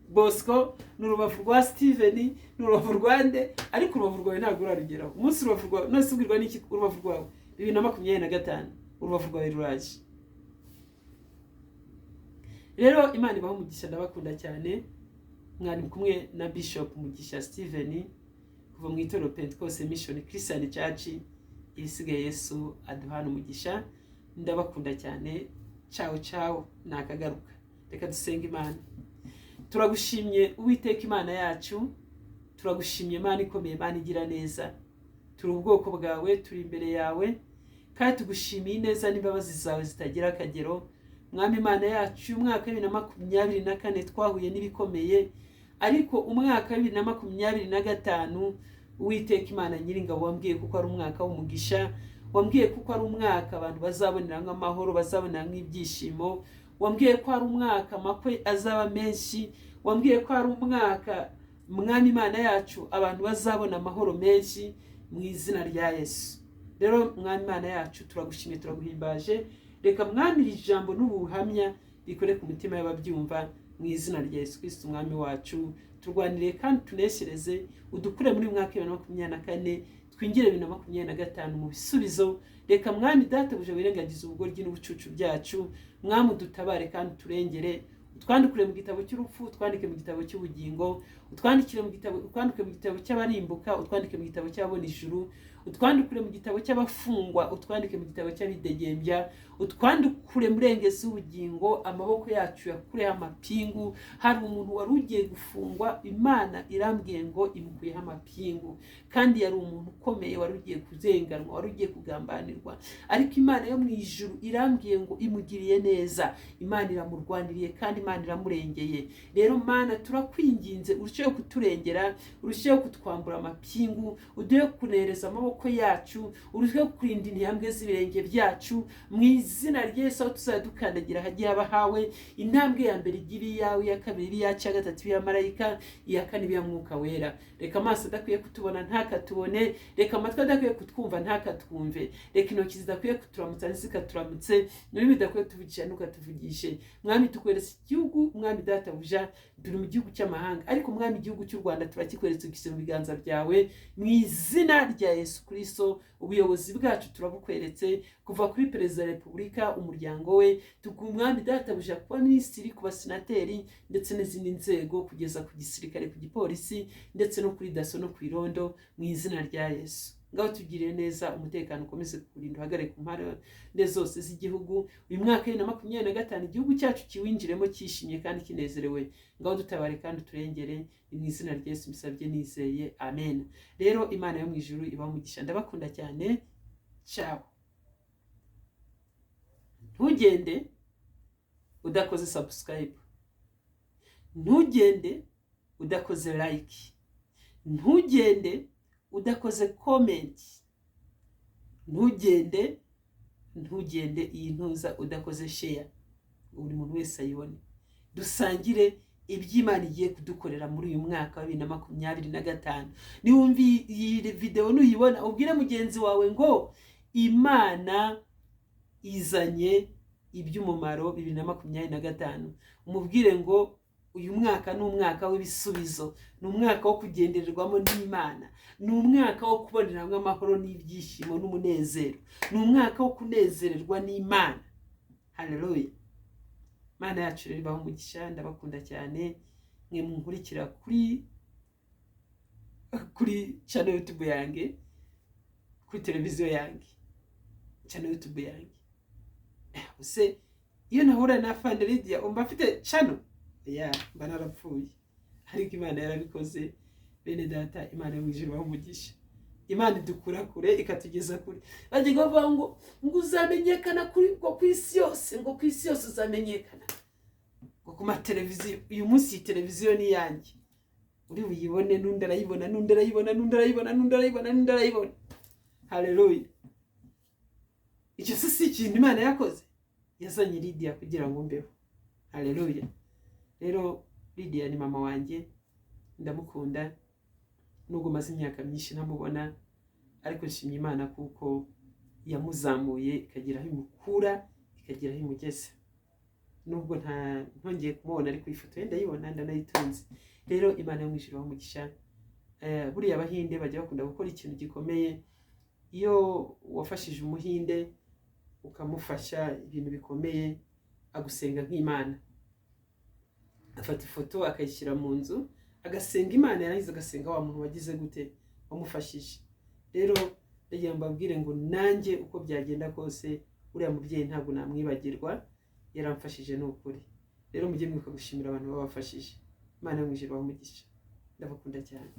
Bosco, n'urubavu rwa Steven, n'urubavu rwa nde, ariko urubavu rwawe ntabwo urarugeraho. Umunsi urubavu rwawe nose ubwirwa n'iki? Urubavu rwawe 2025 urubavu rwawe ruraje. Rero Imana ibaho umugisha, ndabakunda cyane. Mwari kumwe na Bishop Mugisha Steven kuva mu itorero Pentecost Mission Christian Church isigaye. Yesu aduhana umugisha, ndabakunda cyane. Ciao ciao, nakagaruka. Reka dusenga Imana. Turagushimye Uwiteka Imana yacu, turagushimye Imana ikomeye, Imana igira neza. Turi ubwoko bwawe, turi imbere yawe, kandi tugushimiye neza n'imbabazi zawe zitagira akagero. Mwami Imana yacu, umwaka wa 2024 twahuye n'ibikomeye, ariko umwaka wa 2025 Uwiteka Imana Nyiringabo wambwiye kuko ari umwaka w'umugisha, wambwiye kuko ari umwaka abantu bazabonera nk'amahoro, bazabonera nk'ibyishimo, wambwiye ko ari umwaka amakwe azaba menshi, wambwiye ko ari umwaka Mwami Imana yacu abantu bazabona amahoro menshi mu izina rya Yesu. Rero Mwami Imana yacu, turagushimye, turaguhimbaje. Reka Mwami ijambo n'ubuhamya bikore ku mutima y'ababyumva mu izina rya Yesu Kristo Umwami wacu. Turwanire kandi tuneshereze, udukure muri mwaka wa 2024 twingire 2025 mu bisubizo. Reka Mwami Data buje wirengagiza ubugoryi n'ubucucu byacu. Mwami dutabare kandi turengere, utwandikure mu gitabo cy'urupfu, utwandike mu gitabo cy'ubugingo, utwandikire mu gitabo, utwandike mu gitabo cy'abarimbuka, utwandike mu gitabo cy'abona ijuru, utwandikure mu gitabo cy'abafungwa, utwandike mu gitabo cy'abidegembya, utwandikure murengezi w'ubugingo. Amaboko yacu yakureho amapingu. Hari umuntu wari ugiye gufungwa, Imana irambwiye ngo imukuyeho amapingu, kandi yari umuntu ukomeye wari ugiye kuzenganwa, wari ugiye kugambanirwa, ariko Imana yo mu ijuru irambwiye ngo imugiriye neza. Imana iramurwaniriye kandi Imana iramurengeye. Rero Mana turakwinginze, urusheho kuturengera, urusheho kutwambura amapingu, uduhe kunereza amaboko yacu, urusheho kurinda intambwe z'ibirenge byacu mu izina rya Yesu. Aho tuzadukandagira hagiye haba hawe. Intambwe ya mbere igira iyawe, iya kabiri iyacu, iya gatatu iya marayika, iya kane iya mwuka wera. Reka amaso adakwiye kutubona ntakatubone, reka amatwi adakwiye kutwumva ntakatwumve, reka intoki zidakwiye kuturamutsa zikaturamutse, n'ururimi rudakwiye kutuvugisha ntukatuvugishe. Mwami tukweretse igihugu, Mwami Data buja turi mu gihugu cy'amahanga, ariko mwami igihugu cy'u Rwanda turakikweretse gise mu biganza byawe mu izina rya Yesu Kristo. Ubuyobozi bwacu turabukweretse, kuva kuri perezida wa repubulika, umuryango we, tukumwami databuja, kuba minisitiri, kuba senateri ndetse n'izindi nzego, kugeza ku gisirikare, ku gipolisi ndetse no kuri daso no ku irondo, mu izina rya Yesu. Ngaho tugirire neza, umutekano ukomeze kurinda, uhagarare ku mpande zose z'igihugu. Uyu mwaka 2025 igihugu cyacu kiwinjiremo cyishimye kandi kinezerewe. Ngaho dutabare kandi turengere, mu izina rya Yesu mbisabye nizeye, amen. Rero Imana yo mu ijuru ibahe umugisha, ndabakunda cyane. Ciao. Ntugende udakoze subscribe, ntugende udakoze like, ntugende udakoze comment, ntugende iyi ntuza udakoze share, buri muntu wese ayibone. Dusangire iby'Imana igiye kudukorera muri uyu mwaka wa 2025. Niwumvi iyi video nuyibona, ubwire mugenzi wawe ngo Imana izanye iby'umumaro 2025. Umubwire ngo uyu mwaka ni umwaka w'ibisubizo, ni umwaka wo kugendererwamo n'Imana, ni umwaka wo kuboneramo amahoro n'ibyishimo n'umunezero, ni umwaka wo kunezererwa n'Imana. Haleluya. Mana yacu rero ibahe umugisha, ndabakunda cyane. Mwe munkurikira kuri channel YouTube yange, kuri televiziyo yange, channel YouTube yange. Use iyo nahura na Afande Lydia umba afite channel mba narapfuye, ariko Imana yarabikoze. Bene data, Imana yo mu ijuru ibahe umugisha. Imana idukura kure ikatugeza kure. Bagiye bavuga ngo uzamenyekana kuri ngo ku isi yose, ngo ku isi yose uzamenyekana, ngo ku mateleviziyo. Uyu munsi televiziyo ni yanjye, uri buyibone, n'undi arayibona, n'undi arayibona, n'undi arayibona, n'undi arayibona, n'undi arayibona. Haleluya. Icyo si ikintu Imana yakoze, yazanye Lydia kugira ngo mbeho. Haleluya. Rero Lydia ni mama wanjye, ndamukunda nubwo maze imyaka myinshi ntamubona, ariko nshimye Imana kuko yamuzamuye ikagira aho imukura, ikagira aho imugeze. Nubwo ntongeye kumubona, ariko ifoto ye ndayibona, ndanayitunze. Rero Imana yo mu ijuru ibahe umugisha. Buriya Abahinde bajya bakunda gukora ikintu gikomeye. Iyo wafashije umuhinde ukamufasha ibintu bikomeye, agusenga nk'Imana, afata ifoto akayishyira mu nzu, agasenga Imana, yarangiza agasenga wa muntu wagize gute, wamufashije. Rero ndagira mbabwire ngo nanjye uko byagenda kose, uriya mubyeyi ntabwo namwibagirwa, yaramfashije n'ukuri. Rero mujye mwibuka gushimira abantu babafashije. Imana yo mu ijuru ibahe umugisha, ndabakunda cyane.